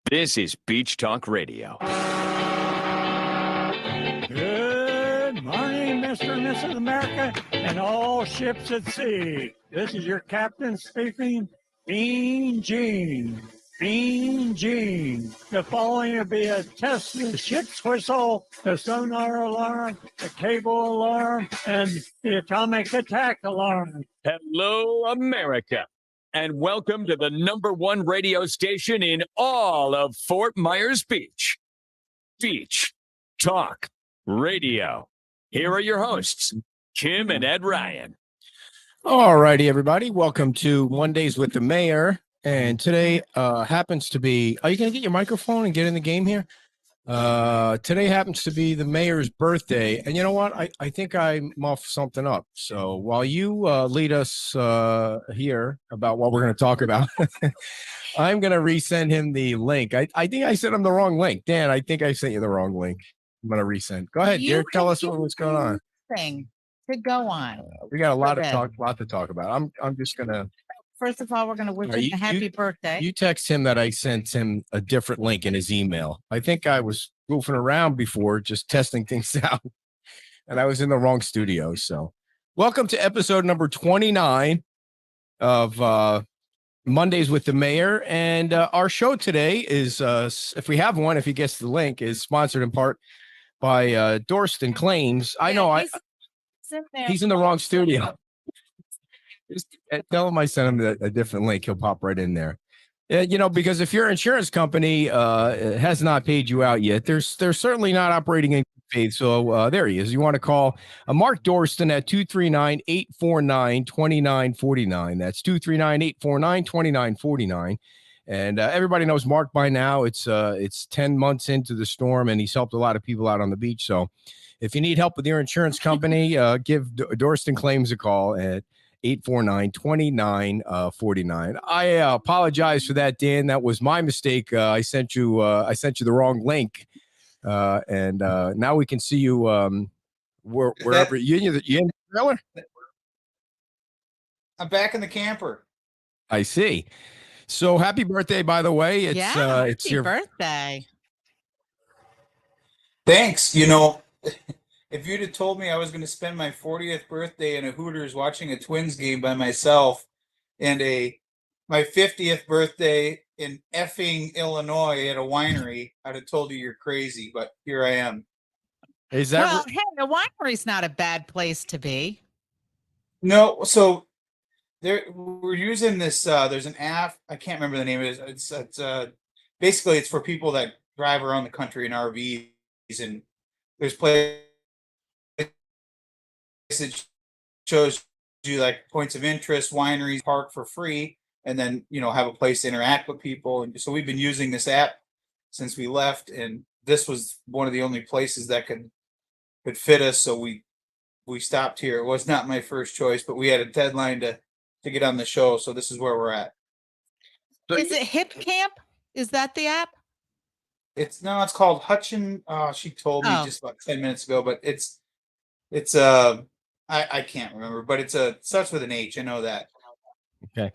This is Beach Talk Radio. Good morning, Mr. and Mrs. America, and all ships at sea. This is your captain speaking, Bean Gene. Bean Gene. The following will be a test of the ship's whistle, the sonar alarm, the cable alarm, and the atomic attack alarm. Hello, America, and welcome to the #1 radio station in all of Fort Myers Beach. Beach Talk Radio. Here are your hosts, Kim and Ed Ryan. All righty, everybody. Welcome to Mondays with the Mayor. And today happens to be, are you going to get your microphone and get in the game here? Today happens to be the mayor's birthday. And you know what? I think I muffed something up. So while you lead us here about what we're going to talk about, I'm going to resend him the link. I think I sent him the wrong link. Dan, I think I sent you the wrong link. I'm going to resend. Go ahead, dear. Tell us what's going on. Thing to go on. We got a lot to talk about. I'm just going to. First of all, we're going to wish him a happy birthday. You text him that I sent him a different link in his email. I think I was goofing around before, just testing things out, and I was in the wrong studio. So welcome to episode number 29 of Mondays with the Mayor. And our show today is, if we have one, if he gets the link, is sponsored in part by Dorston Claims. I know he's in the wrong studio. Just tell him I sent him a different link. He'll pop right in there. Because if your insurance company has not paid you out yet, they're certainly not operating in good faith. So there he is. You want to call Mark Dorston at 239-849-2949. That's 239-849-2949. And everybody knows Mark by now. It's 10 months into the storm, and he's helped a lot of people out on the beach. So if you need help with your insurance company, give Dorston Claims a call at 849-2949. I apologize for that, Dan. That was my mistake. I sent you the wrong link, and now we can see you wherever you in the trailer. I'm back in the camper. I see. So happy birthday, by the way. It's it's your birthday. Thanks. If you'd have told me I was going to spend my 40th birthday in a Hooters watching a Twins game by myself and my 50th birthday in effing Illinois at a winery, I'd have told you you're crazy, but here I am. Is that hey, a winery's not a bad place to be. No, so we're using this there's an app, I can't remember the name of it. It's basically it's for people that drive around the country in RVs, and there's places it shows you like points of interest, wineries, park for free, and then have a place to interact with people. And so we've been using this app since we left, and this was one of the only places that could fit us. So we stopped here. It was not my first choice, but we had a deadline to get on the show, so this is where we're at. So is it Hip Camp? Is that the app? It's called Hutchin. She told me just about 10 minutes ago, but it's I can't remember, but it starts with an H. I know that. Okay.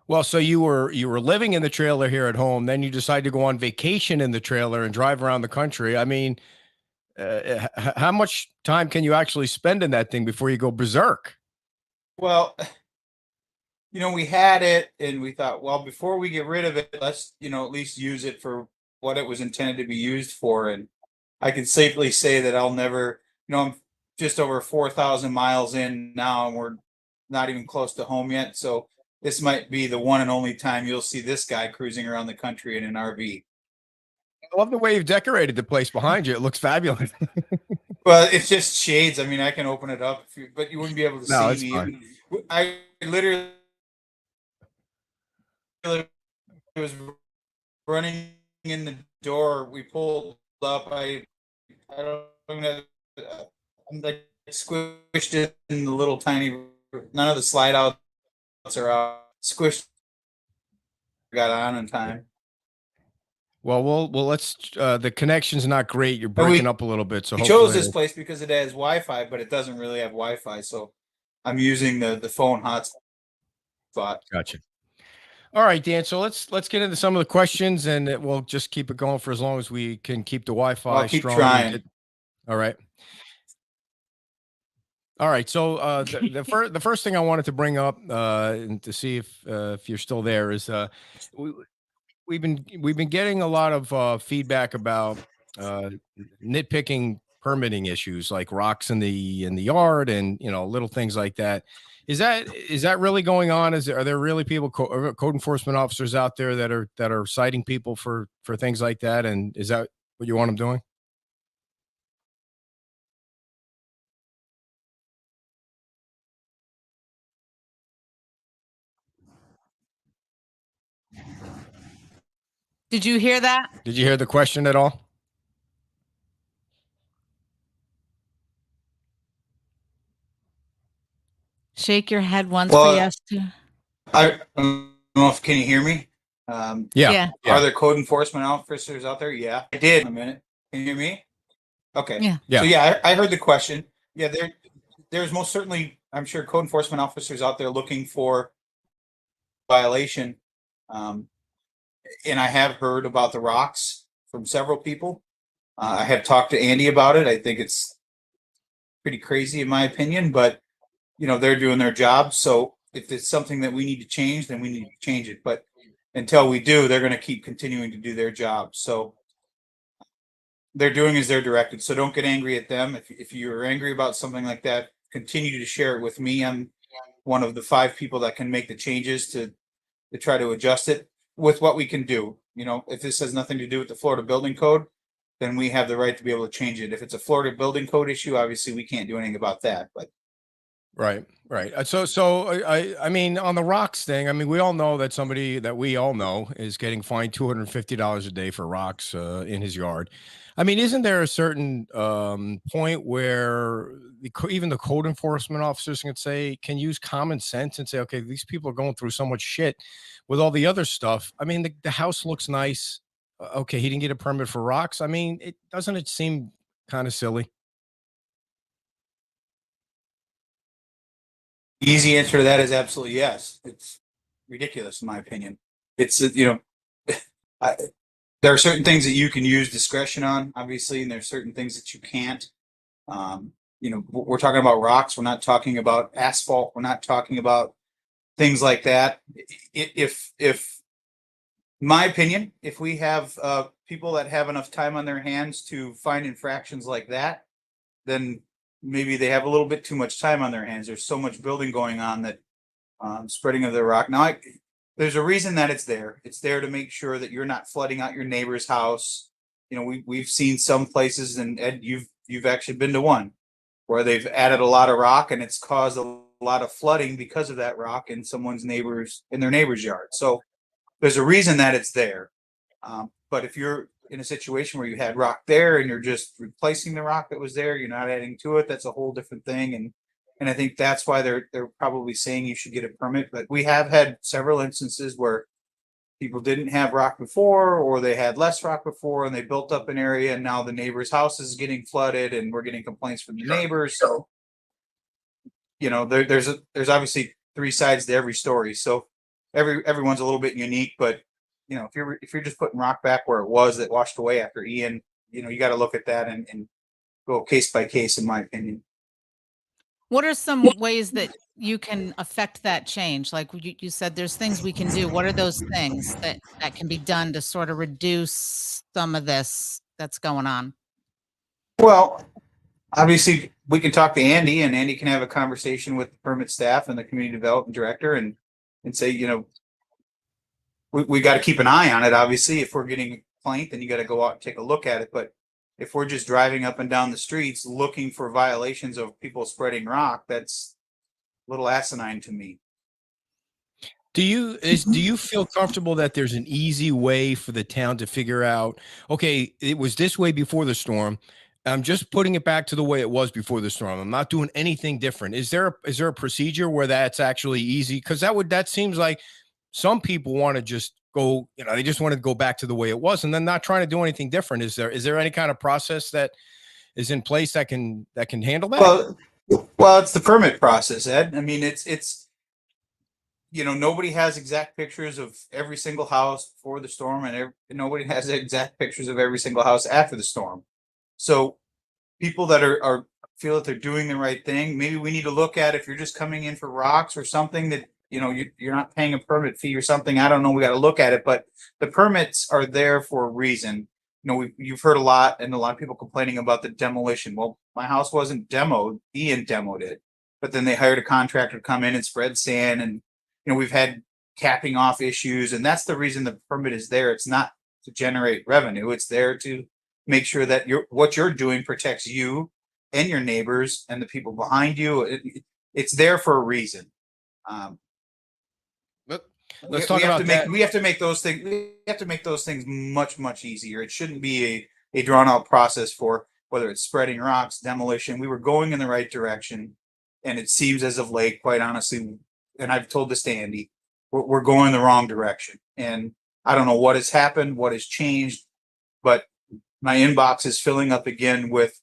Well, so you were living in the trailer here at home, then you decided to go on vacation in the trailer and drive around the country. I mean, how much time can you actually spend in that thing before you go berserk? Well, we had it and we thought, well, before we get rid of it, let's, at least use it for what it was intended to be used for. And I can safely say that I'll never, I'm just over 4,000 miles in now, and we're not even close to home yet. So this might be the one and only time you'll see this guy cruising around the country in an RV. I love the way you've decorated the place behind you. It looks fabulous. Well, it's just shades. I mean, I can open it up, but you wouldn't be able to see me. Fine. I literally was running in the door. We pulled up. I don't know. I'm like squished in the little tiny. None of the slide outs are out. Squished. Got on in time. Well, let's. The connection's not great. You're breaking up a little bit. So we chose this place because it has Wi-Fi, but it doesn't really have Wi-Fi. So I'm using the phone hotspot. Gotcha. All right, Dan. So let's get into some of the questions, and we'll just keep it going for as long as we can keep the Wi-Fi I'll keep strong. trying. All right. All right. So the first thing I wanted to bring up and to see if you're still there is we've been getting a lot of feedback about nitpicking permitting issues like rocks in the yard and little things like that. Is that really going on? Are there really people code enforcement officers out there that are citing people for things like that? And is that what you want them doing? Did you hear that? Did you hear the question at all? Shake your head once Well, for yes. I don't know if can you hear me? Yeah. Are there code enforcement officers out there? Yeah, I did. A minute. Can you hear me? Okay. Yeah. So yeah, I heard the question. Yeah, there's most certainly, I'm sure, code enforcement officers out there looking for violation. And I have heard about the rocks from several people. I have talked to Andy about it. I think it's pretty crazy in my opinion, but they're doing their job. So if it's something that we need to change, then we need to change it. But until we do, they're going to keep continuing to do their job. So they're doing as they're directed. So don't get angry at them. If you're angry about something like that, continue to share it with me. I'm one of the 5 people that can make the changes to try to adjust it with what we can do. If this has nothing to do with the Florida Building Code, then we have the right to be able to change it. If it's a Florida Building Code issue, obviously we can't do anything about that. But Right. So I mean, on the rocks thing, I mean, we all know that somebody that we all know is getting fined $250 a day for rocks in his yard. I mean, isn't there a certain point where even the code enforcement officers can use common sense and say, okay, these people are going through so much shit with all the other stuff. I mean, the house looks nice. Okay, he didn't get a permit for rocks. I mean, it seem kind of silly? easy answer to that is absolutely yes. It's ridiculous in my opinion. It's there are certain things that you can use discretion on, obviously, and there's certain things that you can't. We're talking about rocks. We're not talking about asphalt. We're not talking about things like that. If my opinion, if we have people that have enough time on their hands to find infractions like that, then maybe they have a little bit too much time on their hands. There's so much building going on that spreading of the rock. Now, there's a reason that it's there. It's there to make sure that you're not flooding out your neighbor's house. We've seen some places, and Ed, you've actually been to one where they've added a lot of rock and it's caused a lot of flooding because of that rock in their neighbor's yard. So there's a reason that it's there. But if you're in a situation where you had rock there and you're just replacing the rock that was there, you're not adding to it, that's a whole different thing. And I think that's why they're probably saying you should get a permit. But we have had several instances where people didn't have rock before, or they had less rock before, and they built up an area, and now the neighbor's house is getting flooded, and we're getting complaints from the neighbors. So, there's obviously 3 sides to every story. So everyone's a little bit unique, but if you're just putting rock back where it was that washed away after Ian, you got to look at that and go case by case, in my opinion. What are some ways that you can affect that change? Like you said, there's things we can do. What are those things that can be done to sort of reduce some of this that's going on? Well, obviously we can talk to Andy, and Andy can have a conversation with the permit staff and the community development director and say, we got to keep an eye on it. Obviously, if we're getting a complaint, then you got to go out and take a look at it. But if we're just driving up and down the streets looking for violations of people spreading rock, that's a little asinine to me. Do you feel comfortable that there's an easy way for the town to figure out, okay, it was this way before the storm, I'm just putting it back to the way it was before the storm, I'm not doing anything different? Is there a procedure where that's actually easy? Because that seems like some people want to just go, they just want to go back to the way it was and then not trying to do anything different. Is there any kind of process that is in place that can handle that? Well, it's the permit process, Ed. I mean, it's nobody has exact pictures of every single house before the storm, and nobody has exact pictures of every single house after the storm. So people that are feel that they're doing the right thing, maybe we need to look at, if you're just coming in for rocks or something, that you're not paying a permit fee or something. I don't know. We got to look at it, but the permits are there for a reason. You've heard a lot, and a lot of people complaining about the demolition. Well, my house wasn't demoed. Ian demoed it, but then they hired a contractor to come in and spread sand, and we've had capping off issues, and that's the reason the permit is there. It's not to generate revenue. It's there to make sure that what you're doing protects you and your neighbors and the people behind you. It's there for a reason. Let's talk about that. We have to make those things. We have to make those things much easier. It shouldn't be a drawn out process for whether it's spreading rocks, demolition. We were going in the right direction, and it seems as of late, quite honestly, and I've told this to Andy, we're going in the wrong direction. And I don't know what has happened, what has changed, but my inbox is filling up again with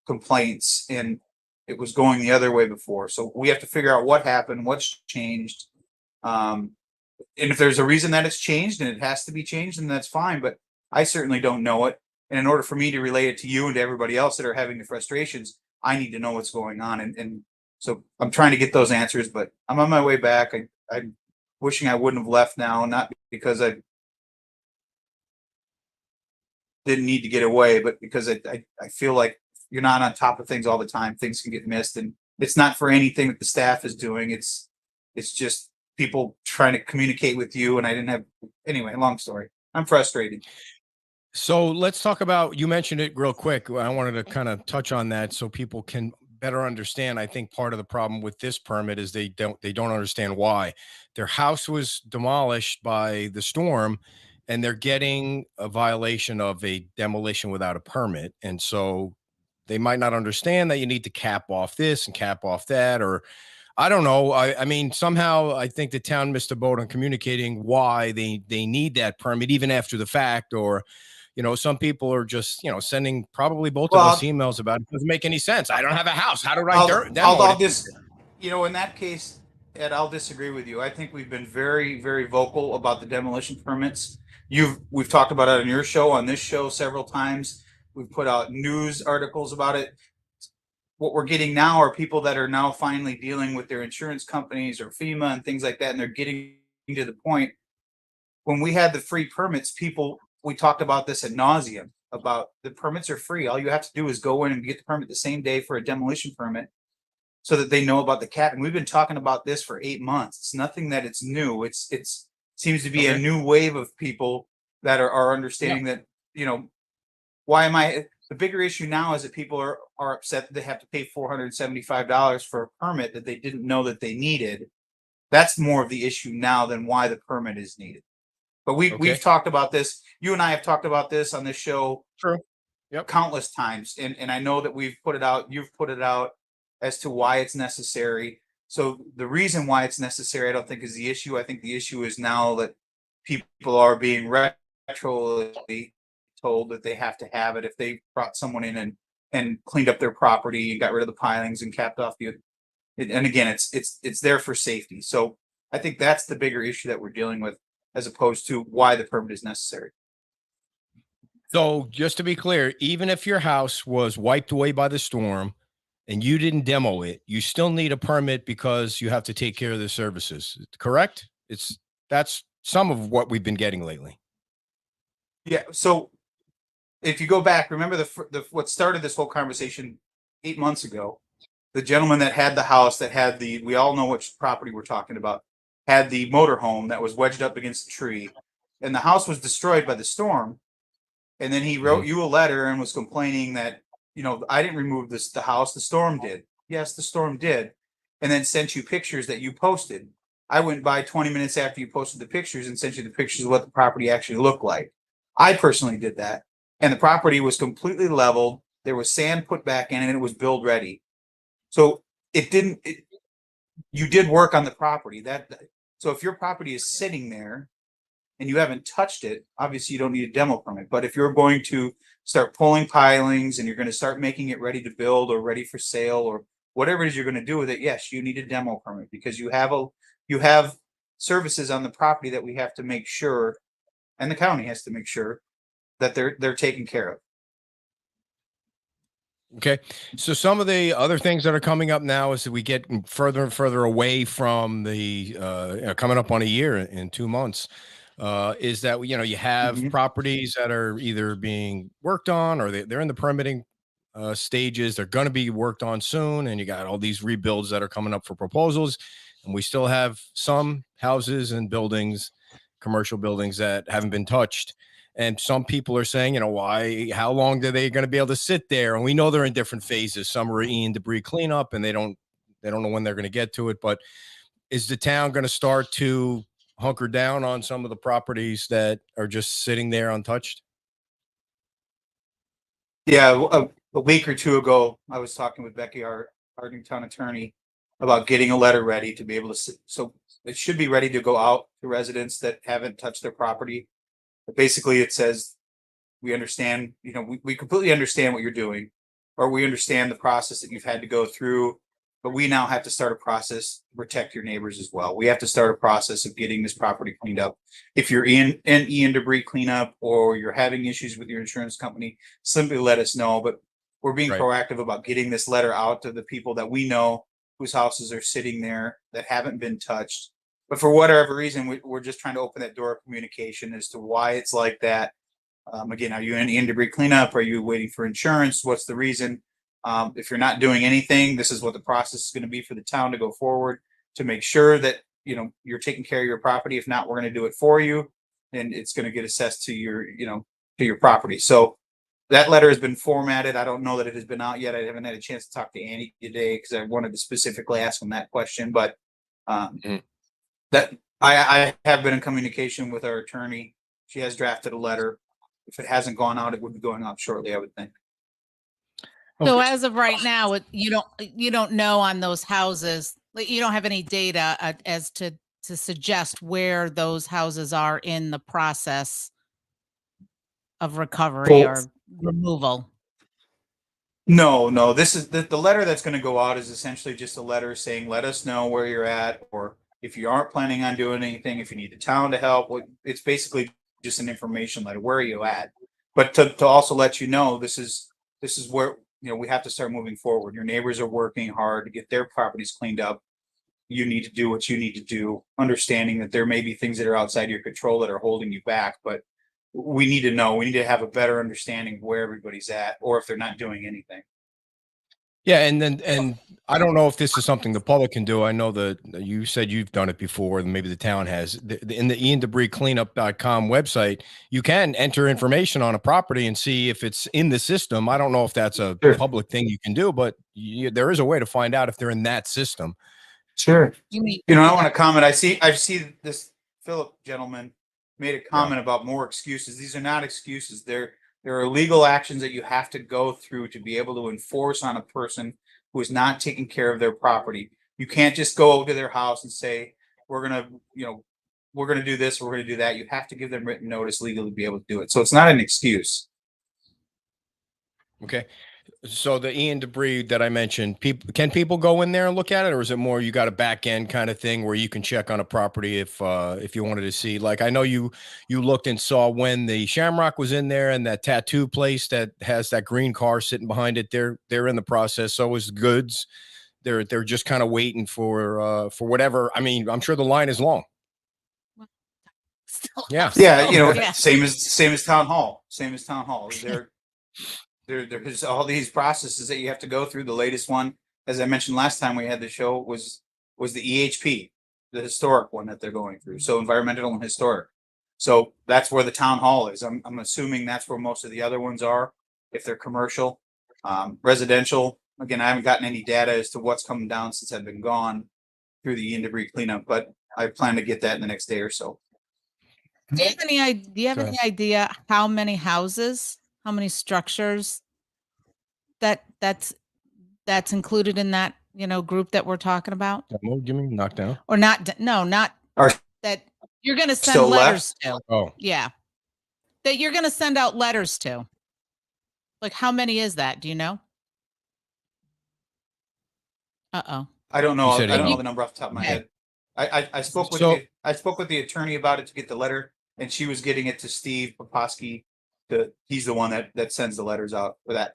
complaints, and it was going the other way before. So we have to figure out what happened, what's changed. And if there's a reason that it's changed and it has to be changed, then that's fine. But I certainly don't know it. And in order for me to relay it to you and to everybody else that are having the frustrations, I need to know what's going on. And so I'm trying to get those answers, but I'm on my way back. I'm wishing I wouldn't have left now, not because I didn't need to get away, but because I feel like you're not on top of things all the time. Things can get missed, and it's not for anything that the staff is doing. It's just people trying to communicate with you, and I didn't have, anyway, long story. I'm frustrated. So let's talk about, you mentioned it real quick. I wanted to kind of touch on that so people can better understand. I think part of the problem with this permit is they don't understand why. Their house was demolished by the storm, and they're getting a violation of a demolition without a permit. And so they might not understand that you need to cap off this and cap off that, or I don't know. I mean, somehow I think the town missed a boat on communicating why they need that permit even after the fact, or some people are just, sending probably both of us emails about it. Doesn't make any sense. I don't have a house. How do I I'll just, in that case, Ed, I'll disagree with you. I think we've been very, very vocal about the demolition permits. We've talked about it on your show, on this show several times. We've put out news articles about it. What we're getting now are people that are now finally dealing with their insurance companies or FEMA and things like that. And they're getting to the point when we had the free permits, we talked about this ad nauseum about the permits are free. All you have to do is go in and get the permit the same day for a demolition permit so that they know about the cap. And we've been talking about this for 8 months. It's nothing that it's new. It seems to be a new wave of people that are understanding that, why am I, the bigger issue now is that people are upset that they have to pay $475 for a permit that they didn't know that they needed. That's more of the issue now than why the permit is needed. But we've talked about this. You and I have talked about this on this show. True. Yep. Countless times. And I know that we've put it out, you've put it out as to why it's necessary. So the reason why it's necessary, I don't think is the issue. I think the issue is now that people are being retroactively told that they have to have it if they brought someone in and cleaned up their property and got rid of the pilings and capped off and again, it's there for safety. So I think that's the bigger issue that we're dealing with, as opposed to why the permit is necessary. So just to be clear, even if your house was wiped away by the storm and you didn't demo it, you still need a permit because you have to take care of the services, correct? That's some of what we've been getting lately. Yeah. So if you go back, remember what started this whole conversation 8 months ago, the gentleman that had the house that had we all know which property we're talking about, had the motorhome that was wedged up against the tree, and the house was destroyed by the storm. And then he wrote you a letter and was complaining that, I didn't remove the house, the storm did. Yes, the storm did. And then sent you pictures that you posted. I went by 20 minutes after you posted the pictures and sent you the pictures of what the property actually looked like. I personally did that. And the property was completely leveled. There was sand put back in and it was build ready. So you did work on the property. So if your property is sitting there and you haven't touched it, obviously you don't need a demo permit. But if you're going to start pulling pilings and you're going to start making it ready to build or ready for sale or whatever it is you're going to do with it, yes, you need a demo permit because you have services on the property that we have to make sure, and the county has to make sure that they're taken care of. Okay. So some of the other things that are coming up now is that we get further and further away from the coming up on a year in 2 months. Is that you have Mhm. properties that are either being worked on or they're in the permitting stages. They're going to be worked on soon, and you got all these rebuilds that are coming up for proposals, and we still have some houses and buildings, commercial buildings that haven't been touched. And some people are saying, why, how long are they going to be able to sit there? And we know they're in different phases. Some are in debris cleanup and they don't know when they're going to get to it. But is the town going to start to hunker down on some of the properties that are just sitting there untouched? Yeah, a week or two ago, I was talking with Becky, our Harding town attorney, about getting a letter ready to be able to, so it should be ready to go out to residents that haven't touched their property. But basically, it says, we understand, we completely understand what you're doing, or we understand the process that you've had to go through, but we now have to start a process to protect your neighbors as well. We have to start a process of getting this property cleaned up. If you're in debris cleanup or you're having issues with your insurance company, simply let us know. But we're being Right. proactive about getting this letter out to the people that we know whose houses are sitting there that haven't been touched. But for whatever reason, we're just trying to open that door of communication as to why it's like that. Again, are you in debris cleanup? Are you waiting for insurance? What's the reason? If you're not doing anything, this is what the process is going to be for the town to go forward to make sure that you're taking care of your property. If not, we're going to do it for you, and it's going to get assessed to your to your property. So that letter has been formatted. I don't know that it has been out yet. I haven't had a chance to talk to Andy today because I wanted to specifically ask him that question. But that I have been in communication with our attorney. She has drafted a letter. If it hasn't gone out, it would be going out shortly, I would think. So as of right now, you don't know on those houses, like, you don't have any data as to suggest where those houses are in the process of recovery or removal. No. This is the letter that's going to go out is essentially just a letter saying, let us know where you're at, or if you aren't planning on doing anything, if you need the town to help. It's basically just an information letter. Where are you at? But to also let you know, this is where we have to start moving forward. Your neighbors are working hard to get their properties cleaned up. You need to do what you need to do, understanding that there may be things that are outside your control that are holding you back, but we need to know. We need to have a better understanding of where everybody's at, or if they're not doing anything. Yeah, and I don't know if this is something the public can do. I know that you said you've done it before, and maybe the town has. In the iandebriscleanup.com website, you can enter information on a property and see if it's in the system. I don't know if that's a Sure. public thing you can do, but there is a way to find out if they're in that system. Sure. You mean, I want to comment. I see this Philip gentleman made a comment about more excuses. These are not excuses. There are legal actions that you have to go through to be able to enforce on a person who is not taking care of their property. You can't just go to their house and say, we're going to do this, we're going to do that. You have to give them written notice legally to be able to do it. So it's not an excuse. Okay. So the Ian Debris that I mentioned, can people go in there and look at it, or is it more you got a back end kind of thing where you can check on a property if you wanted to see? Like, I know you looked and saw when the Shamrock was in there, and that tattoo place that has that green car sitting behind it. They're in the process. So is Goods. They're just kind of waiting for whatever. I mean, I'm sure the line is long. still Yeah. Yeah, Yeah. same as town hall. There's all these processes that you have to go through. The latest one, as I mentioned last time we had the show, was the EHP, the historic one that they're going through. So environmental and historic. So that's where the town hall is. I'm assuming that's where most of the other ones are, if they're commercial. Residential, again, I haven't gotten any data as to what's coming down since I've been gone through the Ian Debris cleanup, but I plan to get that in the next day or so. Do you have any idea how many houses, how many structures that's included in that, group that we're talking about? Give me knockdown. Or not? No, not Are that you're going to send still letters to. Oh, Yeah. That you're going to send out letters to. Like, how many is that? Do you know? Uh-oh. I don't know. You I said don't know eight. the number off the top of my Okay. head. I spoke with So- I spoke with the attorney about it to get the letter, and she was getting it to Steve Poposky. He's the one that sends the letters out, or that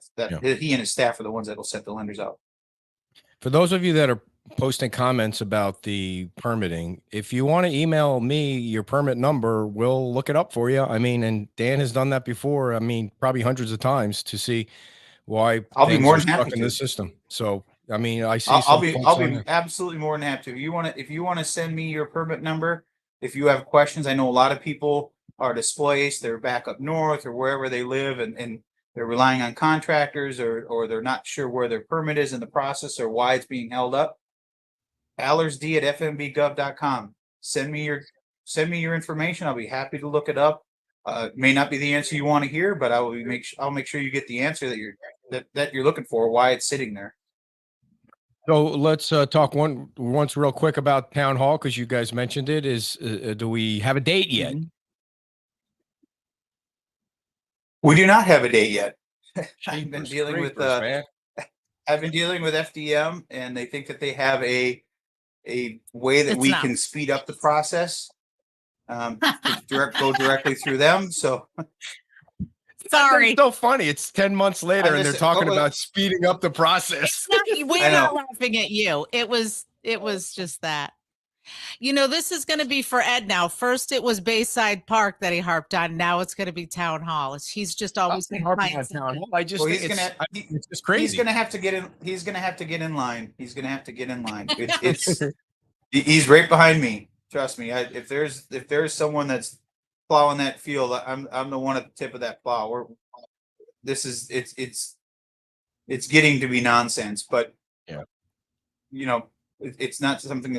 he and his staff are the ones that will send the letters out. For those of you that are posting comments about the permitting, if you want to email me your permit number, we'll look it up for you. I mean, and Dan has done that before. I mean, probably hundreds of times to see why I'll be things more are than happy stuck in the to. system. So, I mean, I see I'll some be folks I'll on be there. absolutely more than happy to. If you want to send me your permit number, if you have questions, I know a lot of people are displaced, they're back up north or wherever they live, and they're relying on contractors, or they're not sure where their permit is in the process or why it's being held up. allersd@fmbgov.com. Send me your information. I'll be happy to look it up. It may not be the answer you want to hear, but I'll make sure you get the answer that you're looking for, why it's sitting there. So let's talk once real quick about town hall, because you guys mentioned it. Is do we have a date yet? We do not have a date yet. I've been Jeepers dealing with creepers, man. I've been dealing with FDM, and they think that they have a way that It's we not. can speed up the process. Go directly through them. So Sorry. It's so funny. It's 10 months later, I'm and they're just- talking well, about speeding up the process. We're I know. not laughing at you. It was just that. You know, this is going to be for Ed now. First, it was Bayside Park that he harped on. Now it's going to be Town Hall. He's just always been Harping on trying town to- hall. I just well, think he's gonna it's just crazy. he's gonna have to get in. He's gonna have to get in line. He's gonna have to get in line. He's right behind me. Trust me. If there's someone that's plowing that field, I'm the one at the tip of that plow. It's getting to be nonsense, but Yeah. you know, it's not something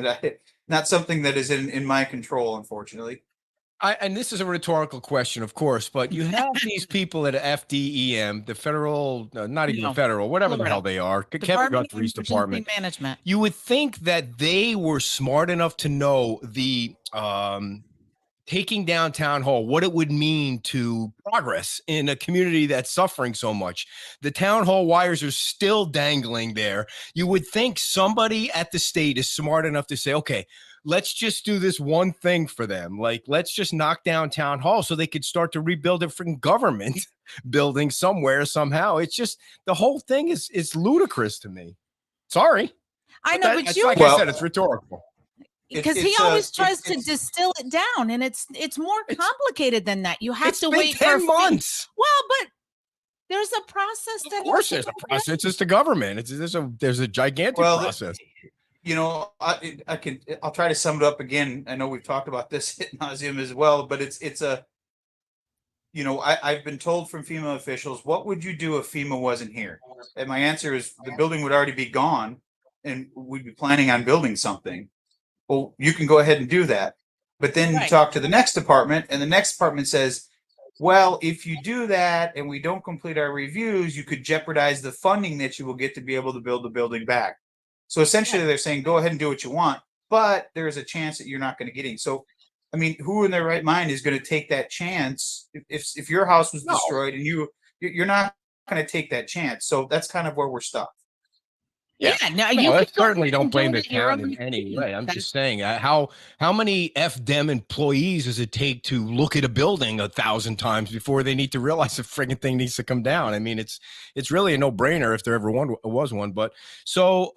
that is in my control, unfortunately. And this is a rhetorical question, of course, but you have these people at FDEM, the federal, not even No. federal, whatever the Florida. hell they are, Kevin Department of Guthrie's Emergency department. Management. You would think that they were smart enough to know the taking down town hall, what it would mean to progress in a community that's suffering so much. The town hall wires are still dangling there. You would think somebody at the state is smart enough to say, okay, let's just do this one thing for them. Like, let's just knock down town hall so they could start to rebuild a freaking government building somewhere, somehow. It's just, the whole thing is ludicrous to me. Sorry. I know, but That's you like I said, it's rhetorical. because he it's, always it's- tries to it's- distill it down, and it's more complicated than that. You have It's to been wait 10 for months. Well, but there's a process. Of that course, has there's to a go process. It's just the government. There's a gigantic Well, process. You know, I'll try to sum it up again. I know we've talked about this ad nauseum as well, but it's a, you know, I've been told from FEMA officials, what would you do if FEMA wasn't here? And my answer is the building would already be gone, and we'd be planning on building something. Well, you can go ahead and do that. But then you Right. talk to the next department, and the next department says, well, if you do that and we don't complete our reviews, you could jeopardize the funding that you will get to be able to build the building back. So essentially, they're saying, go ahead and do what you want, but there's a chance that you're not going to get in. So, I mean, who in their right mind is going to take that chance if your house was No. destroyed and you're not going to take that chance? So that's kind of where we're stuck. Yeah, no, No, you I could go certainly ahead don't and do blame the it your town own in any way. way. I'm That's- just saying, how many FDEM employees does it take to look at a building 1,000 times before they need to realize the frigging thing needs to come down? I mean, it's really a no brainer if there ever was one. But so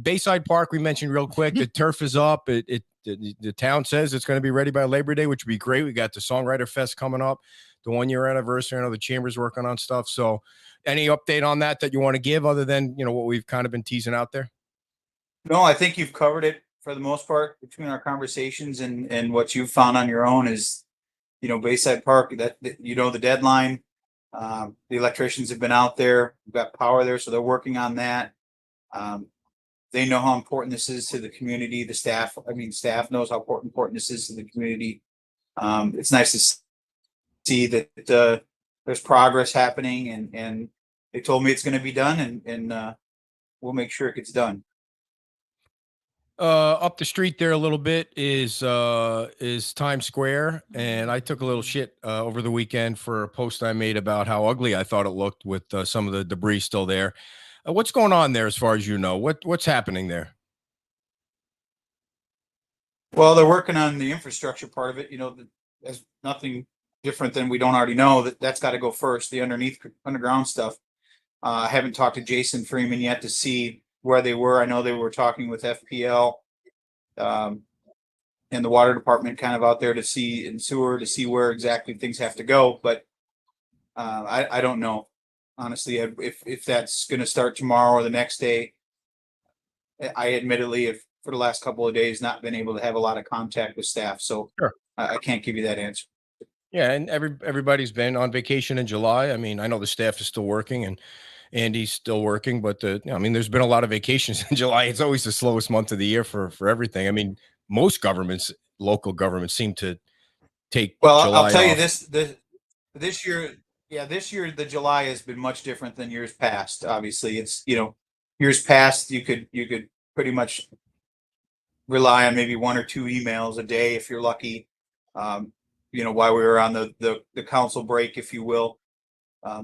Bayside Park, we mentioned real quick. The turf is up. The town says it's going to be ready by Labor Day, which would be great. We got the Songwriter Fest coming up, the 1-year anniversary. I know the chamber's working on stuff. So any update on that you want to give other than, you know, what we've kind of been teasing out there? No, I think you've covered it for the most part between our conversations and what you've found on your own is, you know, Bayside Park, that you know, the deadline. The electricians have been out there. We've got power there, so they're working on that. They know how important this is to the community. The staff knows how important this is to the community. It's nice to see that there's progress happening, and they told me it's going to be done, and we'll make sure it gets done. Up the street there a little bit is Times Square, and I took a little shit over the weekend for a post I made about how ugly I thought it looked with some of the debris still there. What's going on there, as far as you know? What's happening there? Well, they're working on the infrastructure part of it. There's nothing different than we don't already know. That's got to go first. The underground stuff. I haven't talked to Jason Freeman yet to see where they were. I know they were talking with FPL and the water department kind of out there to see, and sewer to see where exactly things have to go. But I don't know, honestly, if that's going to start tomorrow or the next day. I admittedly have for the last couple of days not been able to have a lot of contact with staff, so Sure. I can't give you that answer. Yeah, and everybody's been on vacation in July. I mean, I know the staff is still working and Andy's still working, but there's been a lot of vacations in July. It's always the slowest month of the year for everything. I mean, most governments, local governments, seem to take Well, I'll July tell you off. this year, this year the July has been much different than years past. Obviously, it's years past you could pretty much rely on maybe one or two emails a day if you're lucky. While we were on the council break, if you will.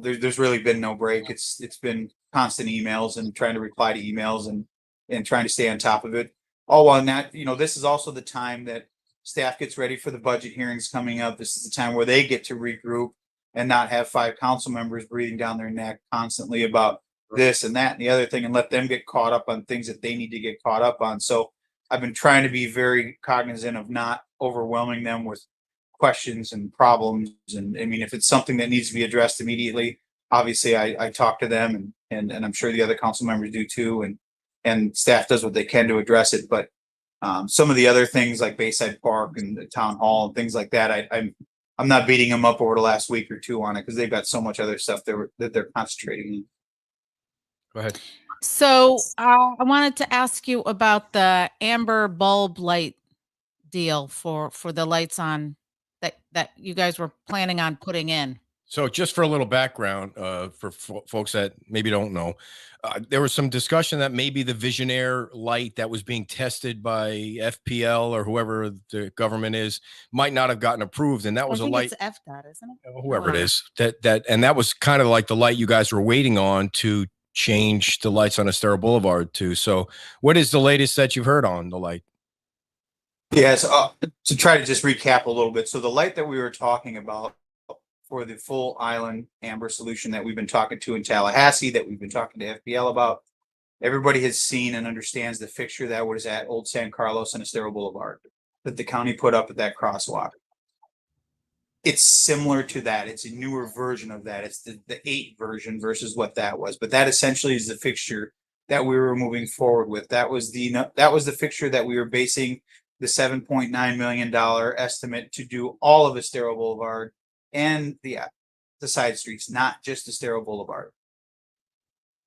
There's really been no break. It's been constant emails and trying to reply to emails and trying to stay on top of it. All while not, this is also the time that staff gets ready for the budget hearings coming up. This is the time where they get to regroup and not have 5 council members breathing down their neck constantly about this and that and the other thing, and let them get caught up on things that they need to get caught up on. So I've been trying to be very cognizant of not overwhelming them with questions and problems. And I mean, if it's something that needs to be addressed immediately, obviously I talk to them and I'm sure the other council members do too. And staff does what they can to address it. But some of the other things like Bayside Park and the town hall and things like that, I'm not beating them up over the last week or two on it because they've got so much other stuff that they're concentrating on. Go ahead. So I wanted to ask you about the amber bulb light deal for the lights on that you guys were planning on putting in. So just for a little background, for folks that maybe don't know, there was some discussion that maybe the Visionaire light that was being tested by FPL or whoever the government is might not have gotten approved, and that was a light. It's FDOT, isn't it? Whoever it is, that was kind of like the light you guys were waiting on to change the lights on Estero Boulevard to. So, what is the latest that you've heard on the light? Yes, to try to just recap a little bit. So the light that we were talking about for the full island amber solution that we've been talking to in Tallahassee, that we've been talking to FPL about, everybody has seen and understands the fixture that was at Old San Carlos and Estero Boulevard that the county put up at that crosswalk. It's similar to that. It's a newer version of that. It's the 8 version versus what that was. But that essentially is the fixture that we were moving forward with. That was the fixture that we were basing the $7.9 million estimate to do all of Estero Boulevard and the side streets, not just Estero Boulevard.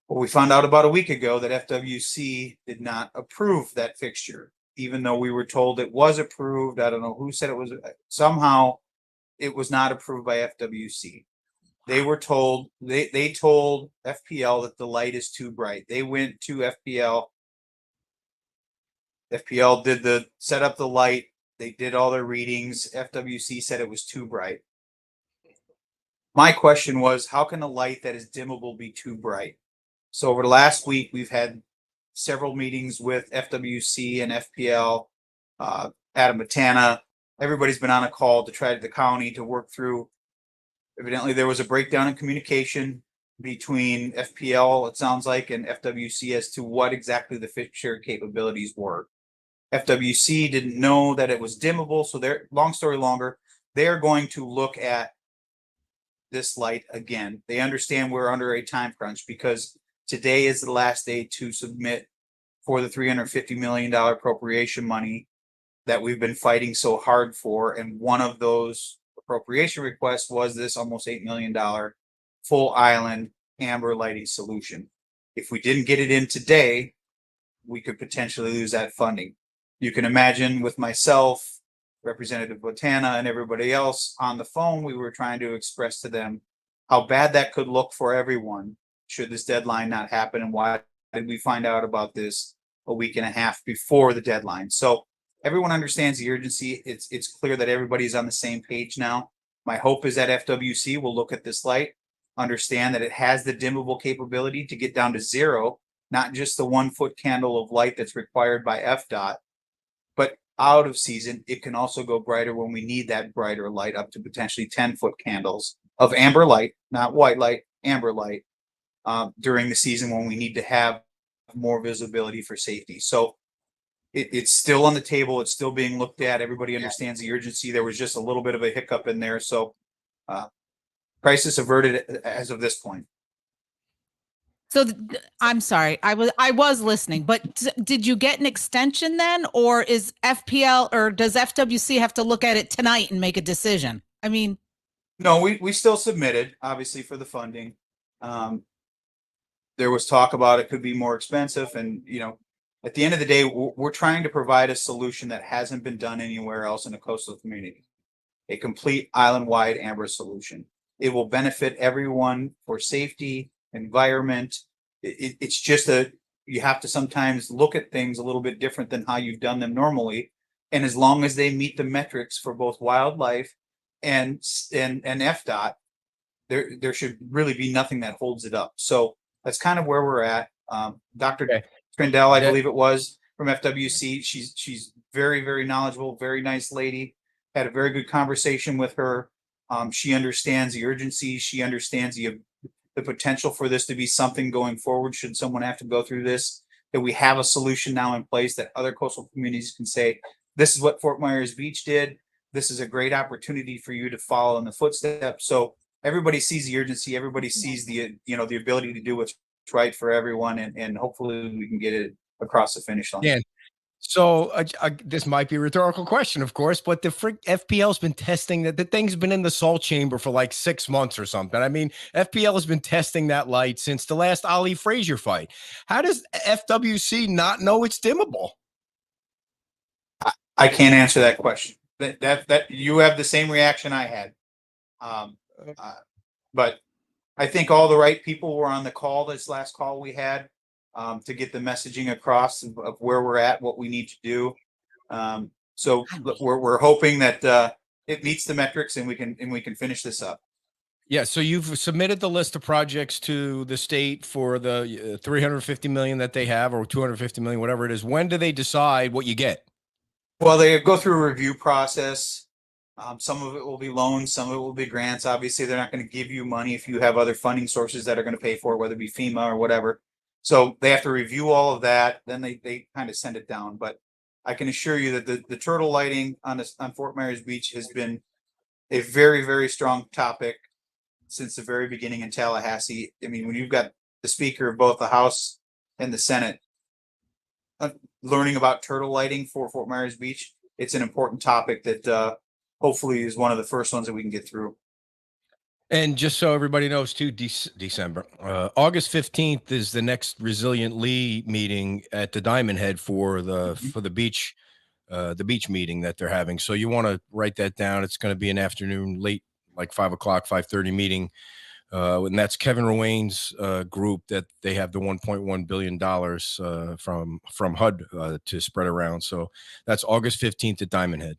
Well, we found out about a week ago that FWC did not approve that fixture, even though we were told it was approved. I don't know who said it was. Somehow it was not approved by FWC. They were told, they told FPL that the light is too bright. They went to FPL. FPL did set up the light. They did all their readings. FWC said it was too bright. My question was, how can a light that is dimmable be too bright? So over the last week, we've had several meetings with FWC and FPL, Adam Matana. Everybody's been on a call to try to the county to work through. Evidently, there was a breakdown in communication between FPL, it sounds like, and FWC as to what exactly the fixture capabilities were. FWC didn't know that it was dimmable, so long story longer, they are going to look at this light again. They understand we're under a time crunch because today is the last day to submit for the $350 million appropriation money that we've been fighting so hard for. And one of those appropriation requests was this almost $8 million full island amber lighting solution. If we didn't get it in today, we could potentially lose that funding. You can imagine with myself, Representative Botana, and everybody else on the phone, we were trying to express to them how bad that could look for everyone should this deadline not happen. And why did we find out about this a week and a half before the deadline? So everyone understands the urgency. It's clear that everybody's on the same page now. My hope is that FWC will look at this light, understand that it has the dimmable capability to get down to 0, not just the 1-foot candle of light that's required by FDOT, but out of season, it can also go brighter when we need that brighter light, up to potentially 10-foot candles of amber light, not white light, amber light, during the season when we need to have more visibility for safety. So it's still on the table. It's still being looked at. Everybody understands the urgency. There was just a little bit of a hiccup in there. So crisis averted as of this point. So I'm sorry, I was listening, but did you get an extension then, or is FPL or does FWC have to look at it tonight and make a decision? I mean, no, we still submitted, obviously, for the funding. There was talk about it could be more expensive, and at the end of the day, we're trying to provide a solution that hasn't been done anywhere else in a coastal community, a complete island-wide amber solution. It will benefit everyone for safety, environment. It's just you have to sometimes look at things a little bit different than how you've done them normally. And as long as they meet the metrics for both wildlife and FDOT, there should really be nothing that holds it up. So that's kind of where we're at. Dr. Trindell, I believe it was, from FWC. She's very, very knowledgeable, very nice lady. Had a very good conversation with her. She understands the urgency. She understands the potential for this to be something going forward should someone have to go through this, that we have a solution now in place that other coastal communities can say, this is what Fort Myers Beach did. This is a great opportunity for you to follow in the footsteps. So everybody sees the urgency. Everybody sees the ability to do what's right for everyone. And hopefully we can get it across the finish line. Yeah. So this might be a rhetorical question, of course, but the FPL's been testing that. The thing's been in the salt chamber for like 6 months or something. I mean, FPL has been testing that light since the last Ali Frazier fight. How does FWC not know it's dimmable? I can't answer that question. That you have the same reaction I had. But I think all the right people were on the call, this last call we had, to get the messaging across of where we're at, what we need to do. So we're hoping that it meets the metrics and we can finish this up. Yeah. So you've submitted the list of projects to the state for the 350 million that they have, or 250 million, whatever it is. When do they decide what you get? Well, they go through a review process. Some of it will be loans, some of it will be grants. Obviously, they're not going to give you money if you have other funding sources that are going to pay for it, whether it be FEMA or whatever. So they have to review all of that. Then they kind of send it down. But I can assure you that the turtle lighting on Fort Myers Beach has been a very, very strong topic since the very beginning in Tallahassee. I mean, when you've got the speaker of both the House and the Senate learning about turtle lighting for Fort Myers Beach, it's an important topic that hopefully is one of the first ones that we can get through. And just so everybody knows too, December, August 15th is the next Resilient Lee meeting at the Diamond Head for the beach meeting that they're having. So you want to write that down. It's going to be an afternoon, late, like 5 o'clock, 5:30 meeting. And that's Kevin Ruane's group that they have the $1.1 billion from HUD to spread around. So that's August 15th at Diamond Head.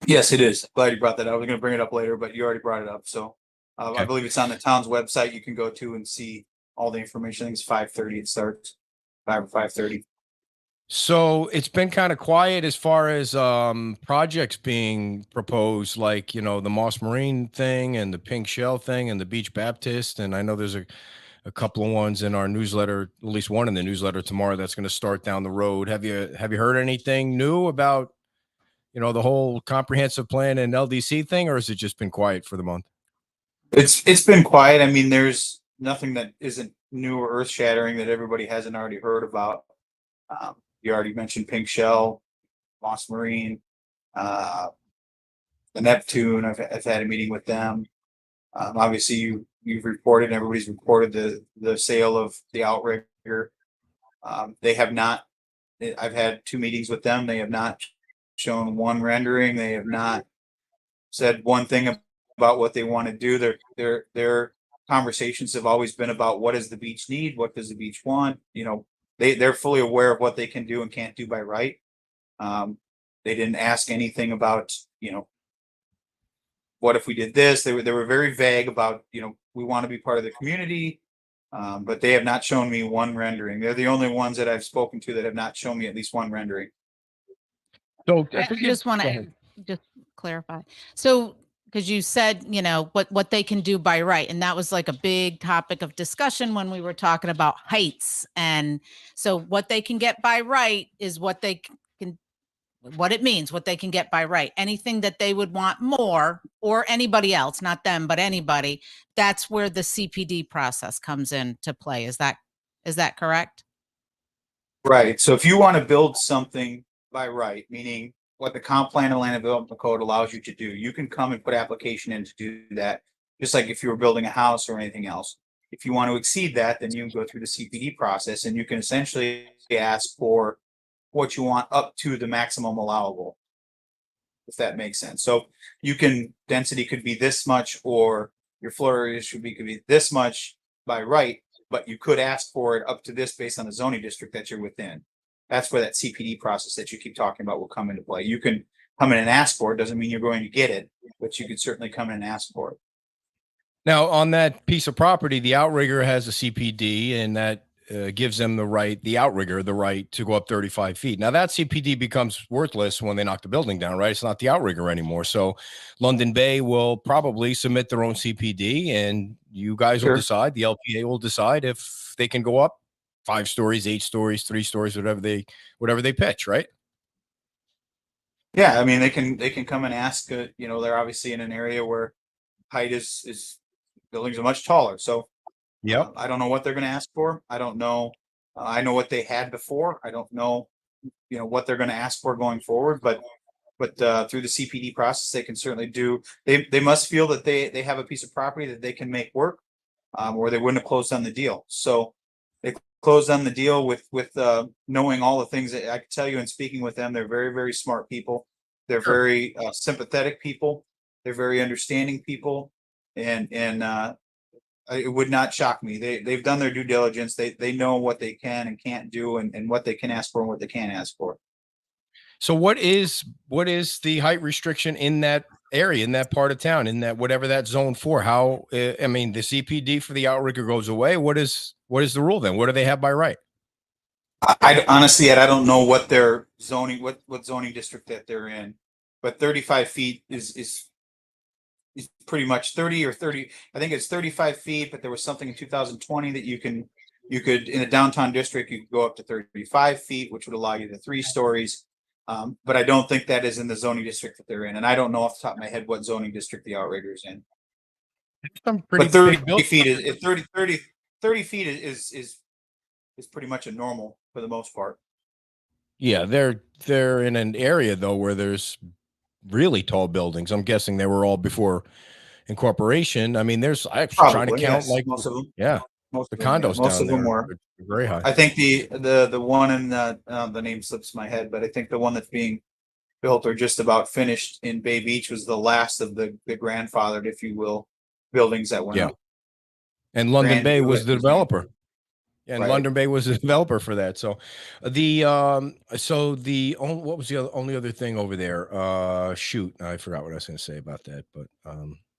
Yes, it is. Glad you brought that up. I was going to bring it up later, but you already brought it up. So okay. I believe it's on the town's website. You can go to and see all the information. I think it's 5:30. It starts 5 or 5:30. So it's been kind of quiet as far as projects being proposed, like, the Moss Marine thing and the Pink Shell thing and the Beach Baptist. And I know there's a couple of ones in our newsletter, at least one in the newsletter tomorrow that's going to start down the road. Have you heard anything new about the whole comprehensive plan and LDC thing, or has it just been quiet for the month? It's been quiet. I mean, there's nothing that isn't new or earth shattering that everybody hasn't already heard about. You already mentioned Pink Shell, Moss Marine, the Neptune. I've had a meeting with them. Obviously you've reported, everybody's reported the sale of the Outrigger. They have not, I've had 2 meetings with them. They have not shown one rendering. They have not said one thing about what they want to do. Their conversations have always been about what does the beach need? What does the beach want? They're fully aware of what they can do and can't do by right. They didn't ask anything about, what if we did this? They were very vague about, we want to be part of the community. But they have not shown me one rendering. They're the only ones that I've spoken to that have not shown me at least one rendering. So I just want to just clarify. So, because you said, what they can do by right, and that was like a big topic of discussion when we were talking about heights. And so what they can get by right is what they can, what it means, what they can get by right. Anything that they would want more, or anybody else, not them, but anybody, that's where the CPD process comes into play. Is that correct? Right. So if you want to build something by right, meaning what the comp plan and land development code allows you to do, you can come and put application in to do that. Just like if you were building a house or anything else. If you want to exceed that, then you can go through the CPD process and you can essentially ask for what you want up to the maximum allowable, if that makes sense. So you can, density could be this much, or your floor area could be this much by right, but you could ask for it up to this based on the zoning district that you're within. That's where that CPD process that you keep talking about will come into play. You can come in and ask for it. Doesn't mean you're going to get it, but you could certainly come in and ask for it. Now, on that piece of property, the outrigger has a CPD, and that gives them the outrigger, the right to go up 35 feet. Now, that CPD becomes worthless when they knock the building down, right? It's not the outrigger anymore. So London Bay will probably submit their own CPD, and you guys will decide, the LPA will decide if they can go up 5 stories, 8 stories, 3 stories, whatever they pitch, right? Yeah, I mean, they can come and ask, they're obviously in an area where height is buildings are much taller. So yeah, I don't know what they're going to ask for. I don't know. I know what they had before. I don't know, what they're going to ask for going forward, but through the CPD process, they can certainly do, they must feel that they have a piece of property that they can make work, or they wouldn't have closed on the deal. So they closed on the deal with knowing all the things that I can tell you, and speaking with them, they're very, very smart people. They're very sympathetic people. They're very understanding people. And it would not shock me. They've done their due diligence. They know what they can and can't do, and what they can ask for and what they can't ask for. So what is the height restriction in that area, in that part of town, in that whatever that zone for? How I mean, the CPD for the outrigger goes away. What is the rule then? What do they have by right? I honestly, I don't know what their zoning, what zoning district that they're in, but 35 feet is pretty much 30 or 30. I think it's 35 feet, but there was something in 2020 that you could in the downtown district, you could go up to 35 feet, which would allow you to 3 stories. But I don't think that is in the zoning district that they're in. And I don't know off the top of my head what zoning district the outrigger is in. But 30 feet is 30 feet is pretty much a normal for the most part. Yeah, they're in an area though where there's really tall buildings. I'm guessing they were all before incorporation. I mean, I'm trying to count, like most of them. Yeah, most the of them, condos most down of them there were are very high. I think the one in the name slips my head, but I think the one that's being built or just about finished in Bay Beach was the last of the grandfathered, if you will, buildings that went up. And London Bay was the Hewitt, developer. And Right. London Bay was the developer for that. So what was the only other thing over there? Shoot, I forgot what I was going to say about that. But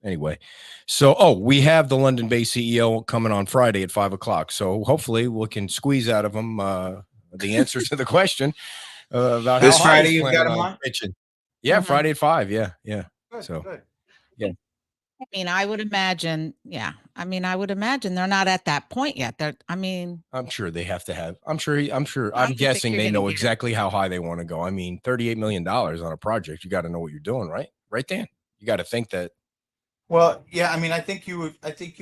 anyway, so we have the London Bay CEO coming on Friday at 5:00. So hopefully we can squeeze out of him the answer to the question about This how high Friday he's you've planning got him on on? pitching. Yeah, Mhm. Friday at 5. Yeah. Good, So- good. I mean, I would imagine, they're not at that point yet. I'm sure they have to have. I'm don't I'm think guessing you're they gonna know get it. exactly how high they want to go. I mean, $38 million on a project. You got to know what you're doing, right? Right, Dan? You got to think that. Well, yeah, I mean, I think you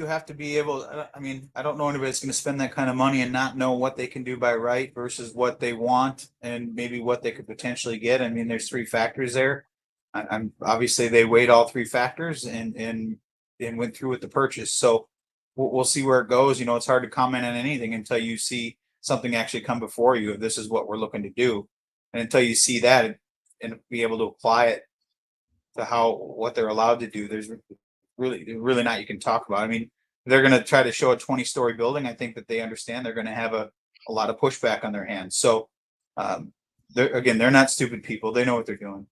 have to be able, I mean, I don't know anybody that's going to spend that kind of money and not know what they can do by right versus what they want and maybe what they could potentially get. I mean, there's 3 factors there. I'm obviously they weighed all 3 factors and went through with the purchase. So we'll see where it goes. It's hard to comment on anything until you see something actually come before you. If this is what we're looking to do, and until you see that and be able to apply it to what they're allowed to do, there's really not you can talk about. I mean, they're going to try to show a 20-story building. I think that they understand they're going to have a lot of pushback on their hands. So they're not stupid people. They know what they're doing.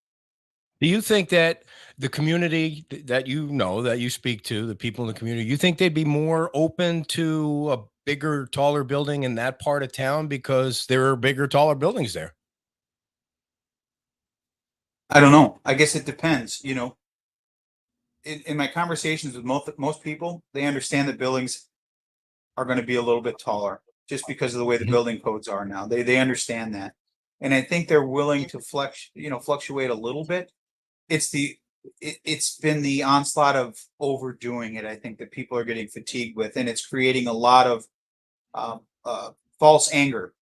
Do you think that the community that you speak to, the people in the community, you think they'd be more open to a bigger, taller building in that part of town because there are bigger, taller buildings there? I don't know. I guess it depends. You know, in my conversations with most people, they understand that buildings are going to be a little bit taller just because of the way the Mhm. building codes are now. They understand that, and I think they're willing to fluctuate a little bit. It's it's been the onslaught of overdoing it. I think that people are getting fatigued with, and it's creating a lot of uh, false anger.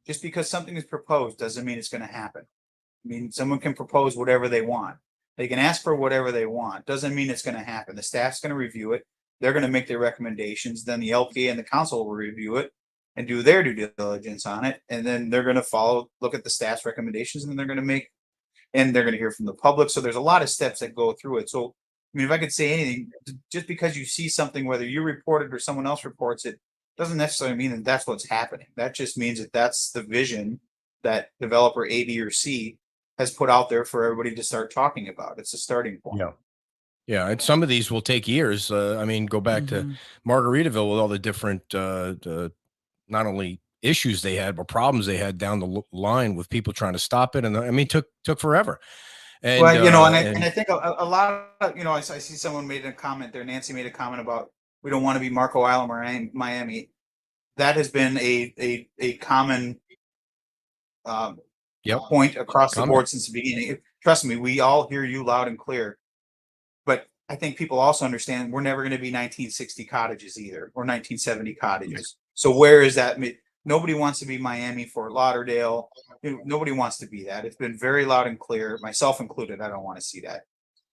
Just because something is proposed doesn't mean it's going to happen. I mean, someone can propose whatever they want. They can ask for whatever they want. Doesn't mean it's going to happen. The staff's going to review it. They're going to make their recommendations. Then the LPA and the council will review it and do their due diligence on it. And then they're going to look at the staff's recommendations, and then they're going to hear from the public. So there's a lot of steps that go through it. So, I mean, if I could say anything, just because you see something, whether you report it or someone else reports it, doesn't necessarily mean that that's what's happening. That just means that that's the vision that developer A, B, or C has put out there for everybody to start talking about. It's a starting point. Yeah. Yeah, and some of these will take years. I mean, go back to Mhm. Margaritaville with all the different, not only issues they had, but problems they had down the line with people trying to stop it. And I mean, took forever. And Well, you know, and and I think a lot of, I see someone made a comment there. Nancy made a comment about we don't want to be Marco Island or Miami. That has been a common yep, point across the comment. board since the beginning. Trust me, we all hear you loud and clear. But I think people also understand we're never going to be 1960 cottages either, or 1970 cottages. So where is that? Nobody wants to be Miami, Fort Lauderdale. Nobody wants to be that. It's been very loud and clear, myself included. I don't want to see that.